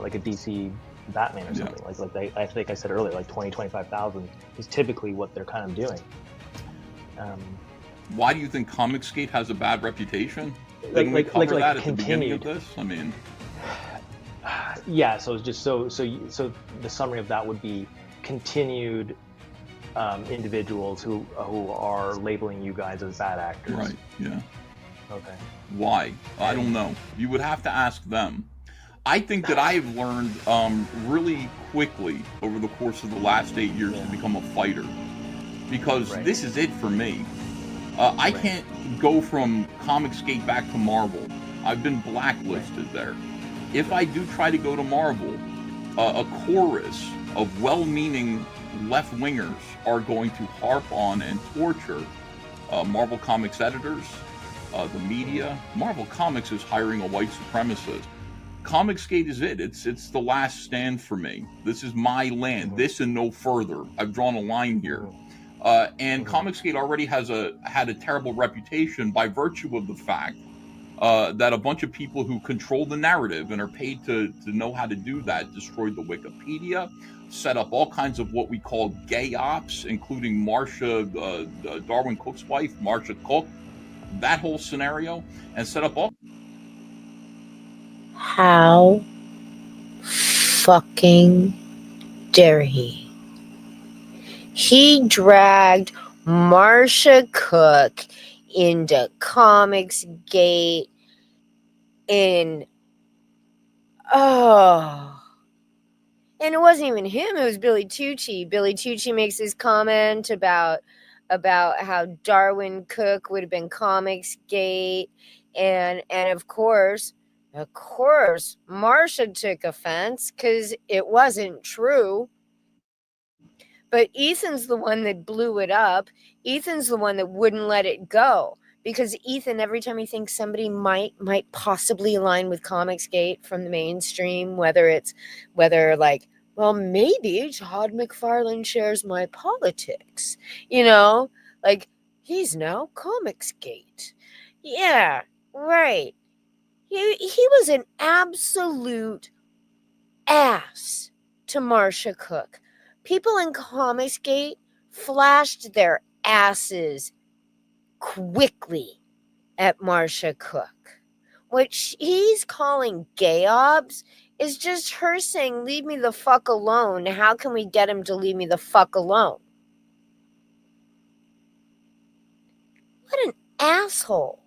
like a DC Batman or something. I think I said earlier, 25,000 is typically what they're kind of doing. Why do you think Comicsgate has a bad reputation? Didn't we cover that at the beginning of this? I mean, yeah. So it's just so the summary of that would be continued individuals who are labeling you guys as bad actors. Right. Yeah. Okay. Why? I don't know. You would have to ask them. I think that I have learned really quickly over the course of the last 8 years to become a fighter, because this is it for me. I can't go from Comicsgate back to Marvel. I've been blacklisted there. If I do try to go to Marvel, a chorus of well-meaning left-wingers are going to harp on and torture Marvel Comics editors, the media. Marvel Comics is hiring a white supremacist. Comicsgate is it. It's the last stand for me. This is my land. This and no further. I've drawn a line here. And Comicsgate already had a terrible reputation by virtue of the fact that a bunch of people who control the narrative and are paid to know how to do that destroyed the Wikipedia, set up all kinds of what we call gay ops, including Marcia, Darwin Cook's wife, Marcia Cook, that whole scenario, and set up all. How fucking dare he? He dragged Marcia Cook into Comicsgate and it wasn't even him, it was Billy Tucci. Billy Tucci makes this comment about how Darwin Cook would have been Comicsgate, and of course Marcia took offense because it wasn't true. But Ethan's the one that blew it up. Ethan's the one that wouldn't let it go. Because Ethan, every time he thinks somebody might possibly align with Comicsgate from the mainstream, whether well, maybe Todd McFarlane shares my politics. He's now Comicsgate. Yeah, right. He was an absolute ass to Marcia Cook. People in Comicsgate flashed their asses quickly at Marcia Cook. What he's calling gay obs is just her saying, leave me the fuck alone. How can we get him to leave me the fuck alone? What an asshole.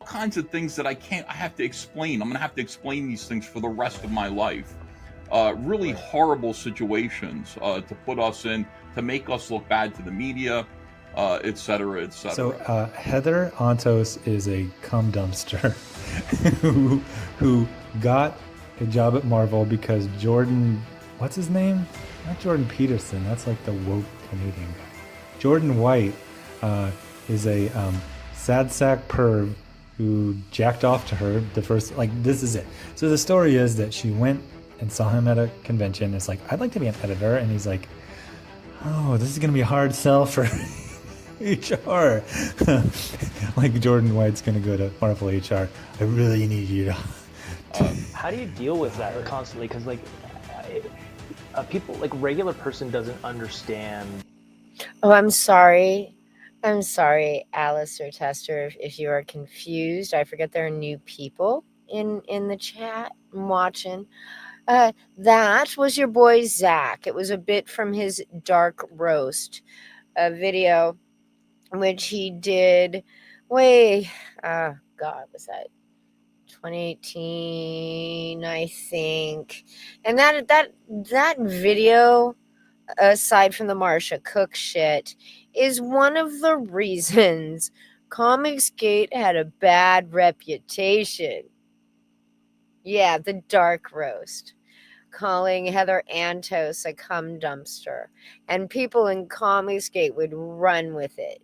All kinds of things that I have to explain. I'm going to have to explain these things for the rest of my life. Really horrible situations to put us in, to make us look bad to the media, et cetera, et cetera. So Heather Ontos is a cum dumpster who got a job at Marvel because Jordan, what's his name? Not Jordan Peterson. That's like the woke Canadian guy. Jordan White is a sad sack perv who jacked off to her the first, this is it. So the story is that she went and saw him at a convention. It's like, I'd like to be an editor. And he's like, oh, this is going to be a hard sell for HR. Like Jordan White's going to go to Marvel HR. I really need you to. How do you deal with that constantly? Because people, regular person doesn't understand. Oh, I'm sorry. I'm sorry, Alice or Tester, if you are confused. I forget there are new people in the chat. I'm watching. That was your boy Zach. It was a bit from his Dark Roast video, which he did was that 2018, I think. And that video, aside from the Marsha Cook shit, is one of the reasons Comicsgate had a bad reputation. Yeah, the Dark Roast, calling Heather Antos a cum dumpster, and people in Comicsgate would run with it,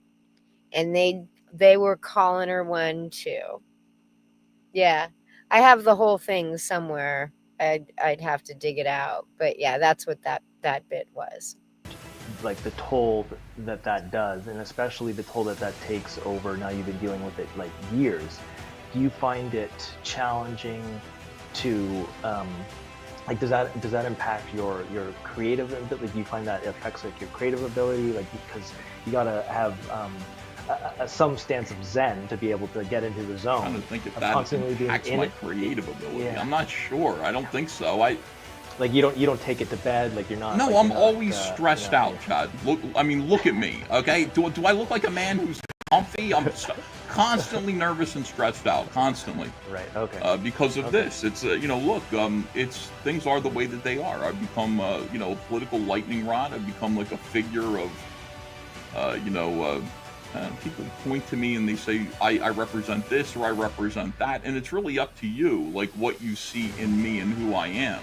and they were calling her one too. Yeah, I have the whole thing somewhere. I'd have to dig it out, but yeah, that's what that bit was. Like the toll that does, and especially the toll that takes over. Now you've been dealing with it years. Do you find it challenging to does that impact your creative ability? Do you find that it affects your creative ability, because you gotta have some stance of zen to be able to get into the zone? I'm trying to think if that impacts my creative ability. Yeah. I'm not sure. I don't think so. You don't take it to bed. You're not. No, I'm always stressed out, Chad. Look at me. Okay, do I look like a man who's comfy? I'm constantly nervous and stressed out, constantly. Right. Okay. Because of this, it's it's things are the way that they are. I've become a political lightning rod. I've become like a figure of people point to me and they say I represent this or I represent that, and it's really up to you, what you see in me and who I am.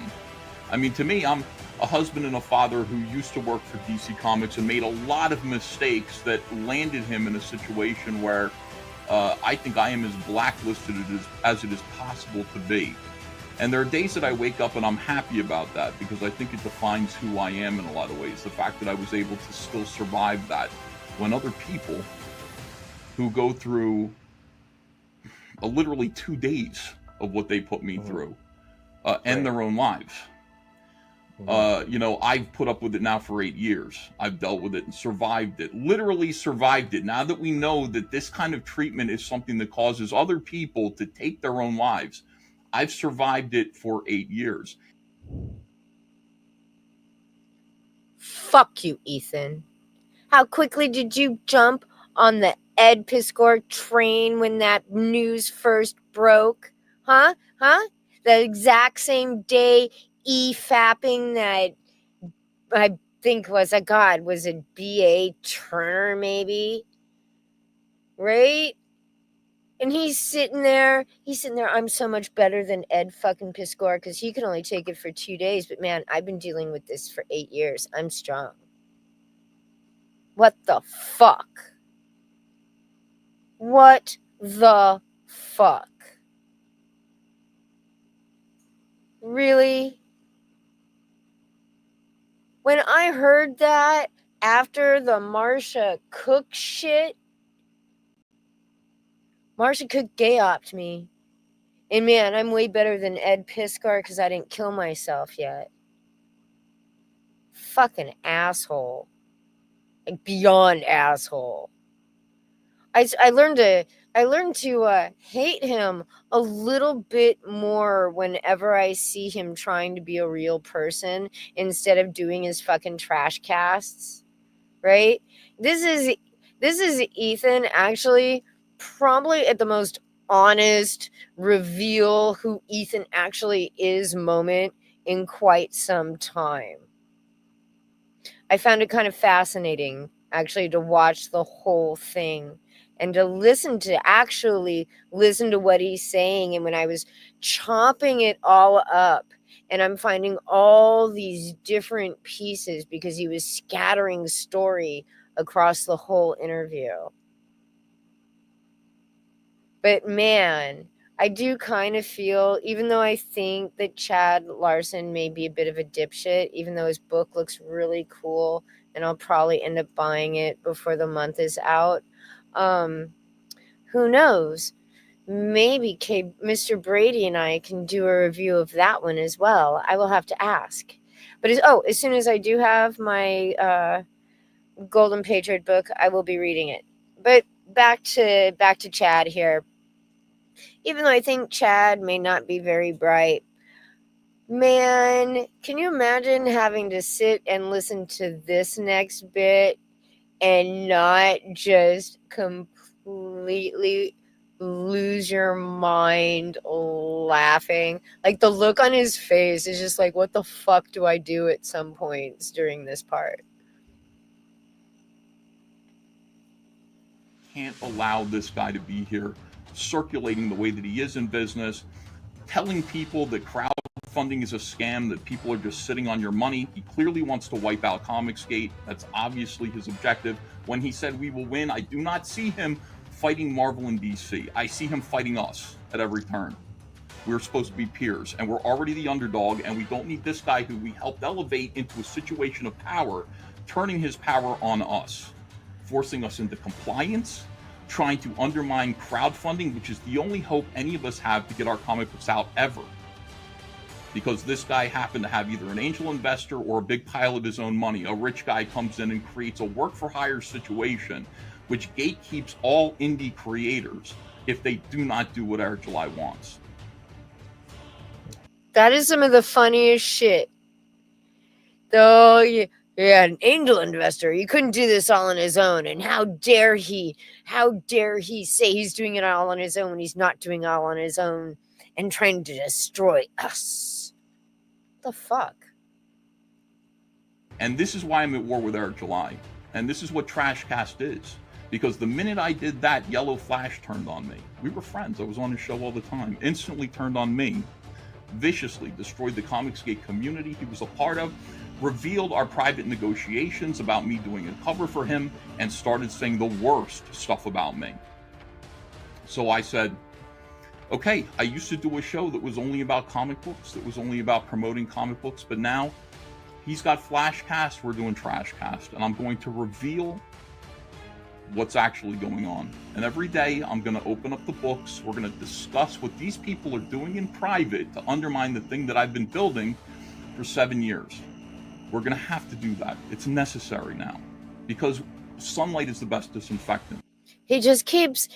To me, I'm a husband and a father who used to work for DC Comics and made a lot of mistakes that landed him in a situation where I think I am as blacklisted as it is possible to be. And there are days that I wake up and I'm happy about that, because I think it defines who I am in a lot of ways. The fact that I was able to still survive that when other people who go through literally 2 days of what they put me through end their own lives. I've put up with it now for 8 years. I've dealt with it and survived it, literally survived it. Now that we know that this kind of treatment is something that causes other people to take their own lives, I've survived it for 8 years. Fuck you, Ethan. How quickly did you jump on the Ed Piskor train when that news first broke? Huh? The exact same day e-fapping that I think was it B.A. Turner maybe? Right? And he's sitting there, I'm so much better than Ed fucking Piskor because he can only take it for 2 days. But man, I've been dealing with this for 8 years. I'm strong. What the fuck? What the fuck? Really? When I heard that after the Marsha Cook shit, Marsha Cook gay-opped me. And man, I'm way better than Ed Piskor because I didn't kill myself yet. Fucking asshole. Like beyond asshole. I learned to hate him a little bit more whenever I see him trying to be a real person instead of doing his fucking trash casts, right? This This is Ethan actually probably at the most honest reveal who Ethan actually is moment in quite some time. I found it kind of fascinating actually to watch the whole thing and to actually listen to what he's saying. And when I was chopping it all up and I'm finding all these different pieces because he was scattering story across the whole interview. But man, I do kind of feel, even though I think that Chad Larson may be a bit of a dipshit, even though his book looks really cool and I'll probably end up buying it before the month is out, who knows? Maybe Mr. Brady and I can do a review of that one as well. I will have to ask. But as soon as I do have my Golden Patriot book, I will be reading it. But back to Chad here. Even though I think Chad may not be very bright, man, can you imagine having to sit and listen to this next bit and not just completely lose your mind laughing? Like, the look on his face is just like, what the fuck do I do at some points during this part? Can't allow this guy to be here, circulating the way that he is in business, telling people that crowdfunding is a scam, that people are just sitting on your money. He clearly wants to wipe out Comicsgate. That's obviously his objective. When he said we will win, I do not see him fighting Marvel and DC. I see him fighting us at every turn. We're supposed to be peers, and we're already the underdog, and we don't need this guy who we helped elevate into a situation of power, turning his power on us, forcing us into compliance, trying to undermine crowdfunding, which is the only hope any of us have to get our comic books out ever. Because this guy happened to have either an angel investor or a big pile of his own money. A rich guy comes in and creates a work-for-hire situation, which gatekeeps all indie creators if they do not do what Eric July wants. That is some of the funniest shit. Though, yeah, an angel investor. He couldn't do this all on his own. And how dare he say he's doing it all on his own when he's not doing it all on his own and trying to destroy us. What the fuck? And this is why I'm at war with Eric July. And this is what Trashcast is. Because the minute I did that, Yellow Flash turned on me. We were friends. I was on his show all the time. Instantly turned on me. Viciously destroyed the Comicsgate community he was a part of. Revealed our private negotiations about me doing a cover for him, and started saying the worst stuff about me. So I said, okay, I used to do a show that was only about comic books, that was only about promoting comic books, but now he's got Flashcast, we're doing Trashcast, and I'm going to reveal what's actually going on. And every day I'm going to open up the books, we're going to discuss what these people are doing in private to undermine the thing that I've been building for 7 years. We're going to have to do that. It's necessary now because sunlight is the best disinfectant. He just keeps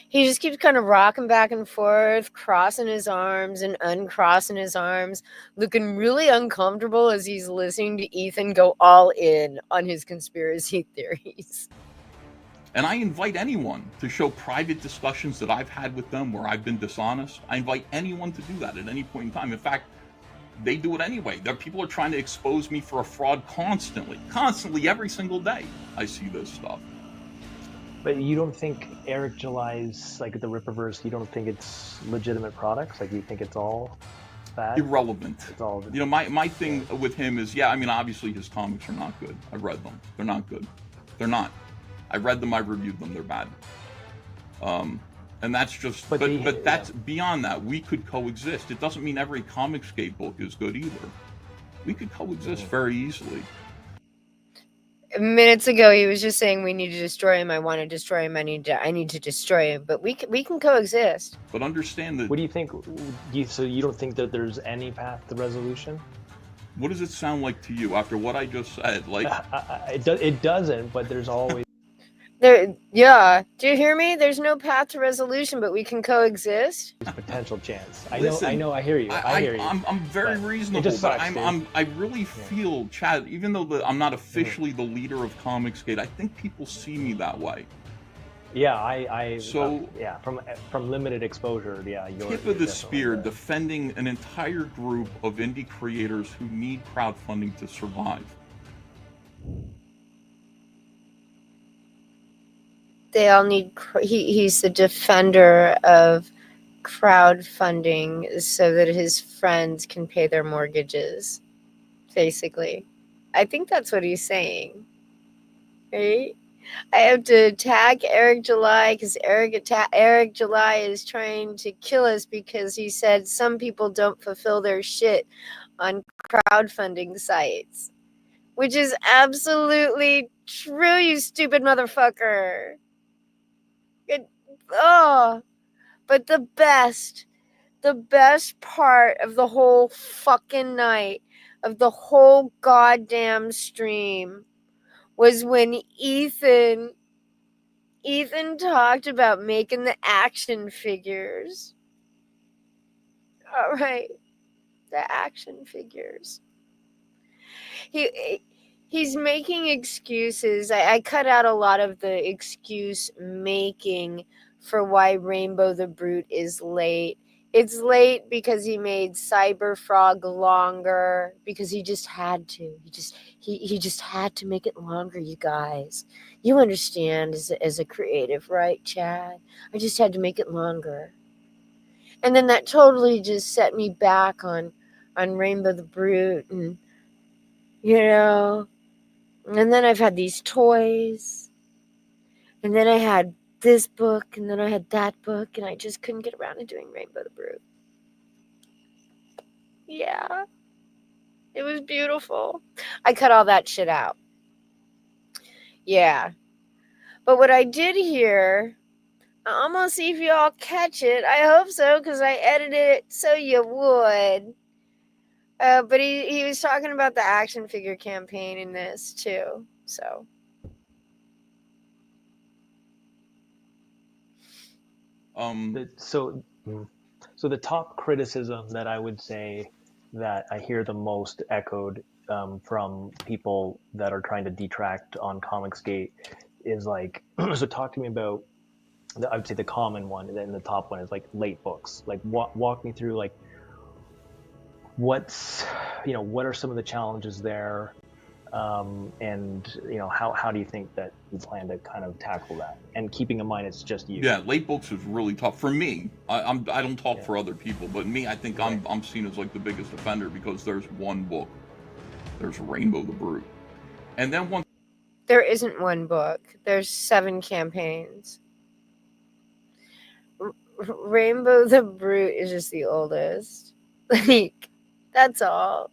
kind of rocking back and forth, crossing his arms and uncrossing his arms, looking really uncomfortable as he's listening to Ethan go all in on his conspiracy theories. And I invite anyone to show private discussions that I've had with them where I've been dishonest. I invite anyone to do that at any point in time. In fact, they do it anyway. People are trying to expose me for a fraud constantly, every single day. I see this stuff. But you don't think Eric July's, like the Rippaverse, you don't think it's legitimate products? Like you think it's all bad? Irrelevant. It's all... You know, my thing with him is, yeah, I mean, obviously his comics are not good. I've read them. They're not good. They're not. I read them, I reviewed them, they're bad. And that's just, but that's beyond that. We could coexist. It doesn't mean every Comicsgate book is good either. We could coexist very easily. Minutes ago, he was just saying we need to destroy him. I want to destroy him. I need to destroy him. But we can coexist. But understand that. What do you think? So you don't think that there's any path to resolution? What does it sound like to you after what I just said? Like it doesn't. But there's always. Yeah. Do you hear me? There's no path to resolution, but we can coexist. Potential chance. Listen, I know. I hear you. I hear you. I'm very reasonable, but I really feel, Chad. Even though I'm not officially the leader of Comicsgate, I think people see me that way. Yeah, I So yeah, from limited exposure, yeah, tip of you're the definitely spear, defending an entire group of indie creators who need crowdfunding to survive. They all need. He's the defender of crowdfunding so that his friends can pay their mortgages. Basically, I think that's what he's saying, right? I have to tag Eric July because Eric July is trying to kill us because he said some people don't fulfill their shit on crowdfunding sites, which is absolutely true, you stupid motherfucker. But the best part of the whole fucking night, of the whole goddamn stream, was when Ethan talked about making the action figures. All right, the action figures. He's making excuses. I cut out a lot of the excuse making for why Rainbow the Brute is late. It's late because he made Cyber Frog longer because he just had to. He just had to make it longer, you guys. You understand as a creative, right, Chad? I just had to make it longer. And then that totally just set me back on Rainbow the Brute, and and then I've had these toys, and then I had this book, and then I had that book, and I just couldn't get around to doing Rainbow the Brute. Yeah. It was beautiful. I cut all that shit out. Yeah. But what I did hear, I'm going to see if y'all catch it. I hope so, because I edited it so you would. But he was talking about the action figure campaign in this, too. So... So the top criticism that I would say that I hear the most echoed from people that are trying to detract on Comicsgate is like, so talk to me about, I would say the common one, and then the top one is like late books. Like walk me through like what are some of the challenges there, and how do you think that you plan to kind of tackle that? And keeping in mind it's just you. Yeah, late books is really tough for me. I don't talk for other people, but me, I think Right. I'm seen as like the biggest offender because there's one book. There's Rainbow the Brute, and then once There isn't one book. There's 7 campaigns. Rainbow the Brute is just the oldest. Like, that's all.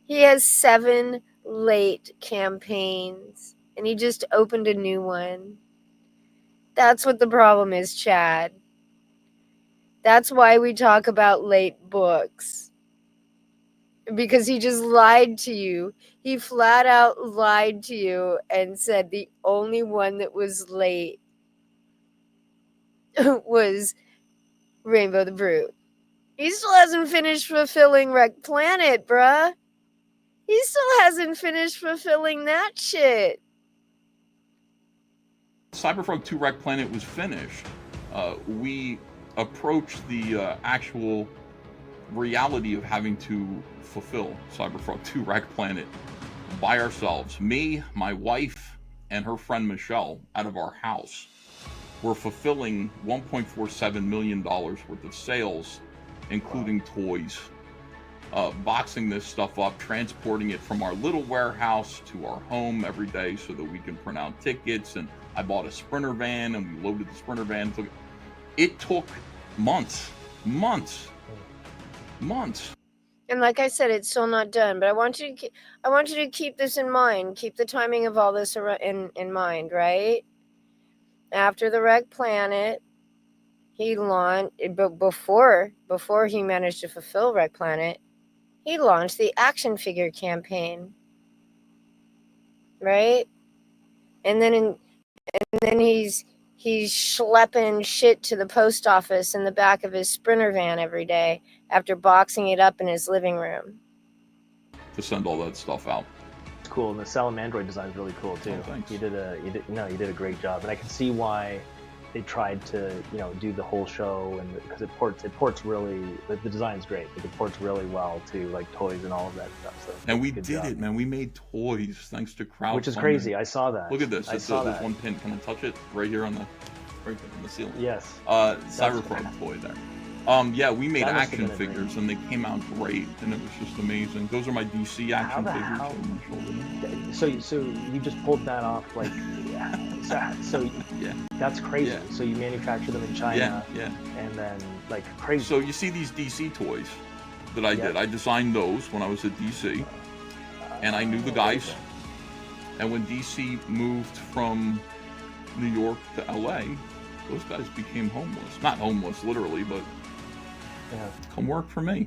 He has 7 late campaigns, and he just opened a new one. That's what the problem is, Chad. That's why we talk about late books. Because he just lied to you. He flat out lied to you and said the only one that was late was Rainbow the Brute. He still hasn't finished fulfilling Wreck Planet, bruh. He still hasn't finished fulfilling that shit. Cyberpunk 2 Wreck Planet was finished, we approached the actual reality of having to fulfill Cyberpunk 2 Wreck Planet by ourselves. Me, my wife, and her friend Michelle, out of our house, were fulfilling $1.47 million worth of sales, including toys. Boxing this stuff up, transporting it from our little warehouse to our home every day so that we can print out tickets. And I bought a Sprinter van, and we loaded the Sprinter van. It took months. And like I said, it's still not done. But I want you to keep this in mind. Keep the timing of all this in mind, right? After the Wreck Planet, he launched. But before he managed to fulfill Wreck Planet, he launched the action figure campaign, right? And then he's schlepping shit to the post office in the back of his Sprinter van every day after boxing it up in his living room To send all that stuff out. cool, and the Salamandroid design is really cool too. Oh, thanks. You did a great job, and I can see why they tried to do the whole show, and because it ports really, the design's great, but it ports really well to like toys and all of that stuff. So and we did it, man. We made toys thanks to crowdfunding, which is crazy. I saw that. Look at this. I saw that. There's one pin. Can I touch it right here on the ceiling? Yes. Cyberpunk toy there. Yeah, we made That must have action been a figures, and they came out great, and it was just amazing. Those are my DC action figures on my shoulder. So you just pulled that off, like, so Yeah. that's crazy. Yeah. So you manufacture them in China, Yeah. and then like crazy. So you see these DC toys that I did. I designed those when I was at DC, and I knew the guys. And when DC moved from New York to LA, those guys became homeless. Not homeless, literally, but come work for me.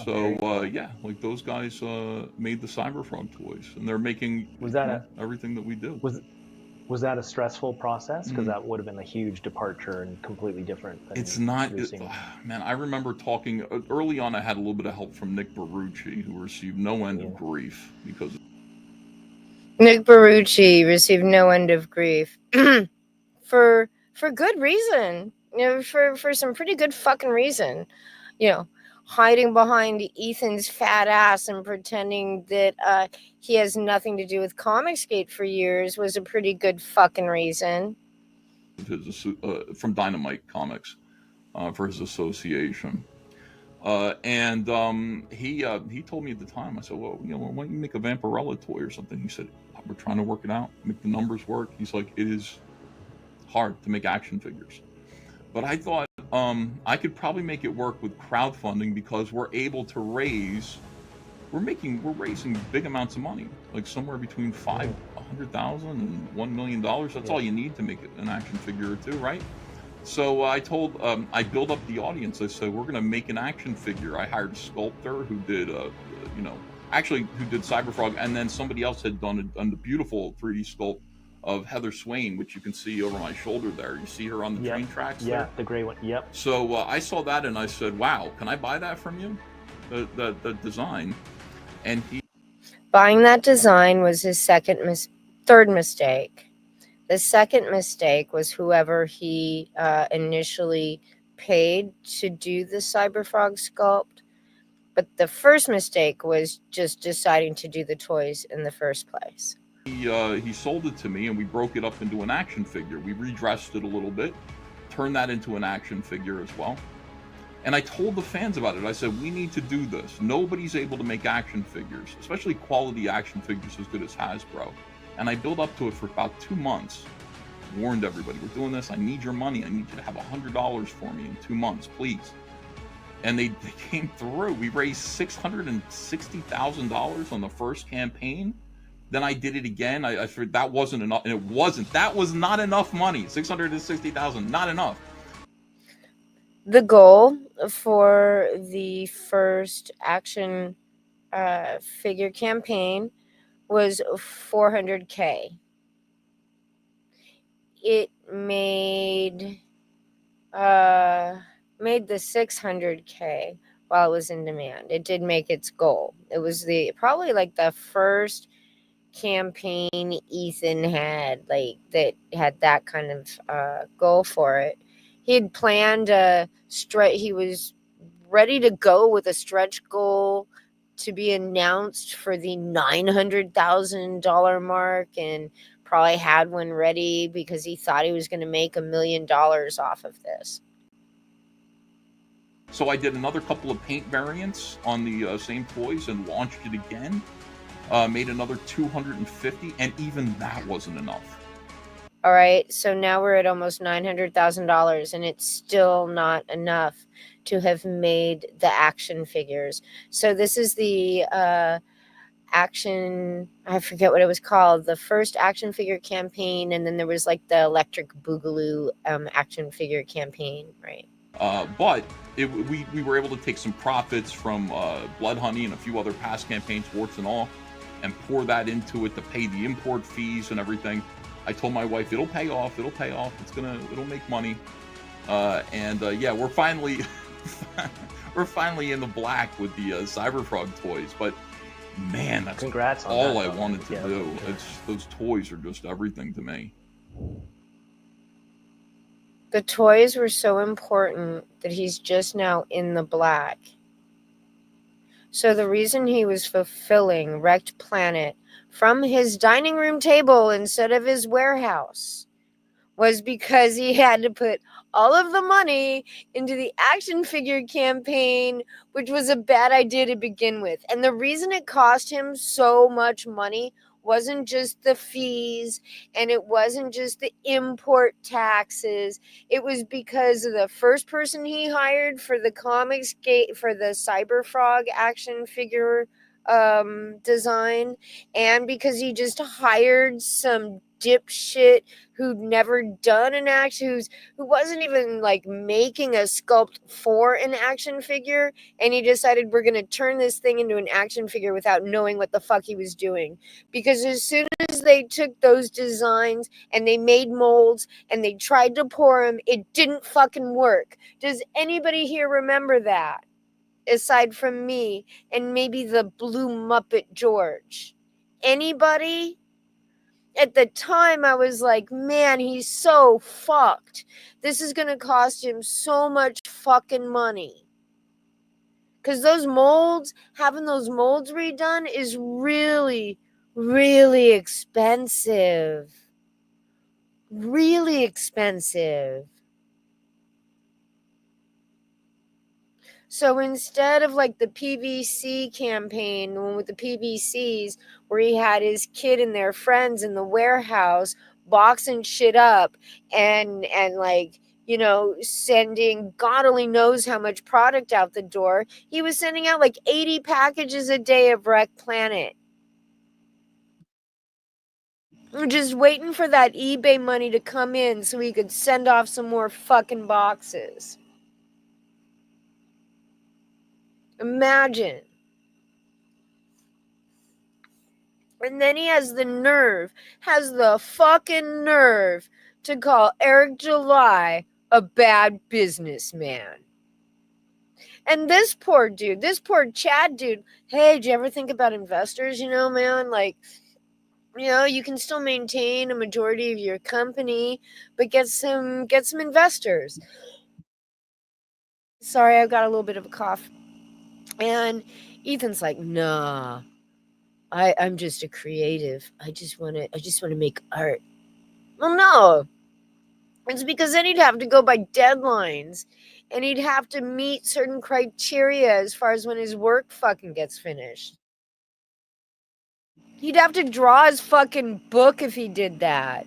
So yeah, like those guys made the Cyberfrog toys, and they're making everything that we do. Was that a stressful process? Because that would have been a huge departure and completely different. Than It's not, producing. man. I remember talking early on. I had a little bit of help from Nick Barucci, who received no end of grief because Nick Barucci received no end of grief for good reason. For some pretty good fucking reason. Hiding behind Ethan's fat ass and pretending that he has nothing to do with Comicsgate for years was a pretty good fucking reason. From Dynamite Comics for his association. And he told me at the time, I said, well, why don't you make a Vampirella toy or something? He said, we're trying to work it out, make the numbers work. He's like, it is hard to make action figures. But I thought I could probably make it work with crowdfunding because we're able to raise, we're raising big amounts of money, like somewhere between $500,000 and $1 million. That's all you need to make an action figure or two, right? So I built up the audience. I said, we're going to make an action figure. I hired a sculptor who did, who did Cyberfrog, and then somebody else had done the beautiful 3D sculpt of Heather Swain, which you can see over my shoulder there. You see her on the train tracks there? Yeah, the gray one, yep. So I saw that and I said, wow, can I buy that from you? The design. And Buying that design was his third mistake. The second mistake was whoever he initially paid to do the Cyberfrog sculpt. But the first mistake was just deciding to do the toys in the first place. He sold it to me, and we broke it up into an action figure. We redressed it a little bit, turned that into an action figure as well. And I told the fans about it. I said, we need to do this. Nobody's able to make action figures, especially quality action figures as good as Hasbro. And I built up to it for about 2 months. Warned everybody, we're doing this. I need your money. I need you to have $100 for me in 2 months, please. And they came through. We raised $660,000 on the first campaign. Then I did it again. I figured that wasn't enough, and it wasn't. That was not enough money. $660,000, not enough. The goal for the first action figure campaign was $400K. It made the $600K while it was in demand. It did make its goal. It was probably like the first campaign Ethan had, like, that had that kind of goal for it. He had planned he was ready to go with a stretch goal to be announced for the $900,000 mark, and probably had one ready because he thought he was going to make $1 million off of this. So I did another couple of paint variants on the same toys and launched it again. Made another 250, and even that wasn't enough. All right, so now we're at almost $900,000, and it's still not enough to have made the action figures. So this is the action, I forget what it was called, the first action figure campaign, and then there was like the Electric Boogaloo action figure campaign, right? But we were able to take some profits from Blood Honey and a few other past campaigns, warts and all, and pour that into it to pay the import fees and everything. I told my wife, it'll pay off. It'll make money. Yeah, we're finally in the black with the Cyberfrog toys. But Man, that's Congrats on all that, I though. wanted to Yeah. do. Those toys are just everything to me. The toys were so important that he's just now in the black. So the reason he was fulfilling Wrecked Planet from his dining room table instead of his warehouse was because he had to put all of the money into the action figure campaign, which was a bad idea to begin with. And the reason it cost him so much money wasn't just the fees and it wasn't just the import taxes. It was because of the first person he hired for the comics for the Cyber Frog action figure design, and because he just hired some dipshit who'd never done an action, who wasn't even like making a sculpt for an action figure, and he decided we're gonna turn this thing into an action figure without knowing what the fuck he was doing. Because as soon as they took those designs and they made molds and they tried to pour them, it didn't fucking work. Does anybody here remember that? Aside from me and maybe the blue Muppet George. Anybody? At the time, I was like, man, he's so fucked. This is going to cost him so much fucking money. Because those molds, having those molds redone is really, really expensive. Really expensive. So instead of like the PVC campaign, the one with the PVCs, where he had his kid and their friends in the warehouse boxing shit up and like, you know, sending God only knows how much product out the door, he was sending out like 80 packages a day of Wrecked Planet. Just waiting for that eBay money to come in so he could send off some more fucking boxes. Imagine. And then he has the fucking nerve to call Eric July a bad businessman. And this poor Chad dude, hey, did you ever think about investors? You know, man, like, you know, you can still maintain a majority of your company, but get some investors. Sorry, I've got a little bit of a cough. And Ethan's like, nah, I'm just a creative. I just want to make art. Well, no. It's because then he'd have to go by deadlines and he'd have to meet certain criteria as far as when his work fucking gets finished. He'd have to draw his fucking book if he did that.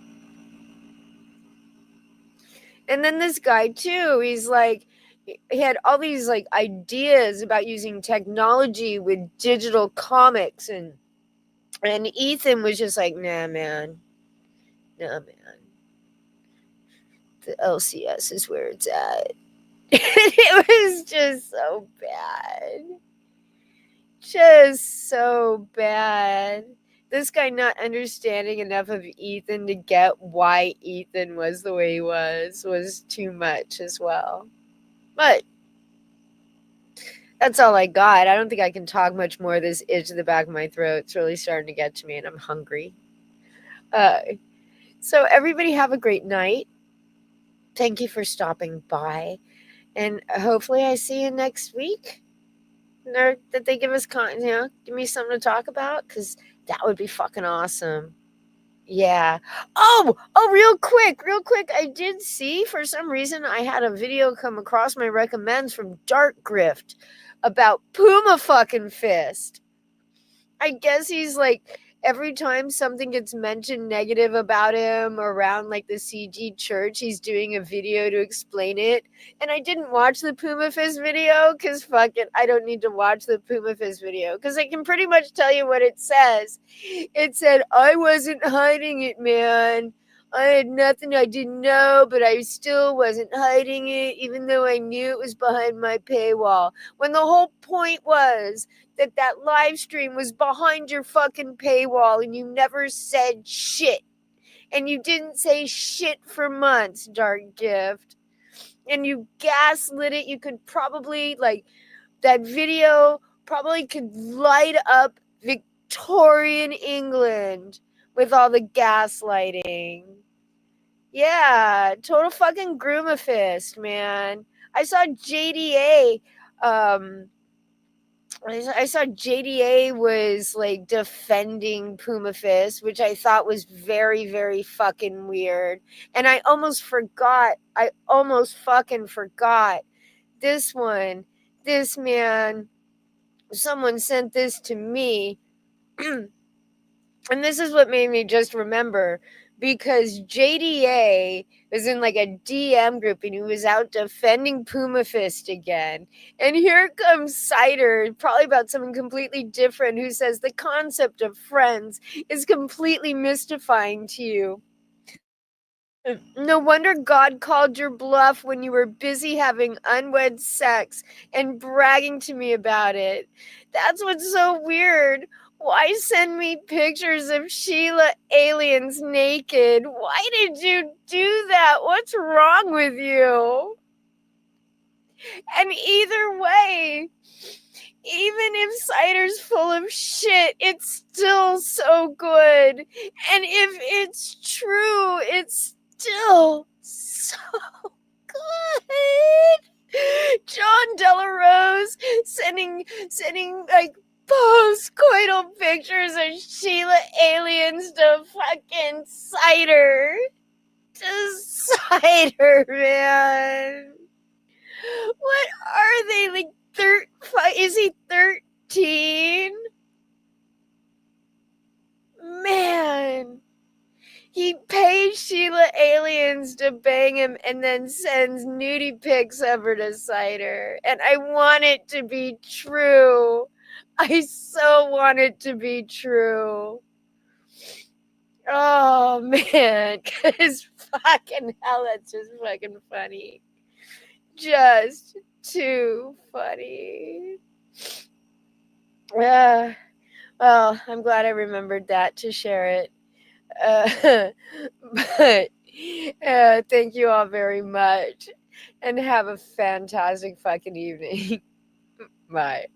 And then this guy too, he's like, he had all these like ideas about using technology with digital comics, and Ethan was just like, nah man, the LCS is where it's at. It was just so bad. Just so bad. This guy not understanding enough of Ethan to get why Ethan was the way he was too much as well. But that's all I got. I don't think I can talk much more. This itch in the back of my throat, it's really starting to get to me and I'm hungry. So everybody have a great night. Thank you for stopping by. And hopefully I see you next week. Or that they give us, give me something to talk about, because that would be fucking awesome. Yeah. Oh, real quick. I did see, for some reason, I had a video come across my recommends from Dark Grift about Puma fucking Fist. I guess he's like, every time something gets mentioned negative about him around like the CG church, he's doing a video to explain it. And I didn't watch the Puma Fist video because fuck it, I don't need to watch the Puma Fist video because I can pretty much tell you what it says. It said, I wasn't hiding it, man. I had nothing I didn't know, but I still wasn't hiding it, even though I knew it was behind my paywall. When the whole point was that live stream was behind your fucking paywall and you never said shit. And you didn't say shit for months, Dark Gift. And you gaslit it. You could probably, like, that video probably could light up Victorian England with all the gaslighting. Yeah, total fucking groomafist, man. I saw JDA. I saw JDA was like defending Puma Fist, which I thought was very, very fucking weird. And I almost fucking forgot this one. This man, someone sent this to me. And this is what made me just remember, because JDA was in like a DM group and he was out defending Puma Fist again. And here comes Cider, probably about something completely different, who says the concept of friends is completely mystifying to you. No wonder God called your bluff when you were busy having unwed sex and bragging to me about it. That's what's so weird. Why send me pictures of Sheila aliens naked? Why did you do that? What's wrong with you? And either way, even if Cider's full of shit, it's still so good. And if it's true, it's still so good. John Delarose sending like post-coital pictures of Sheila aliens to fucking Cider. To Cider, man. What are they, like, is he 13? Man. He pays Sheila aliens to bang him and then sends nudie pics of her to Cider. And I want it to be true. I so want it to be true. Oh, man. Because fucking hell, that's just fucking funny. Just too funny. Well, I'm glad I remembered that to share it. But thank you all very much and have a fantastic fucking evening. Bye.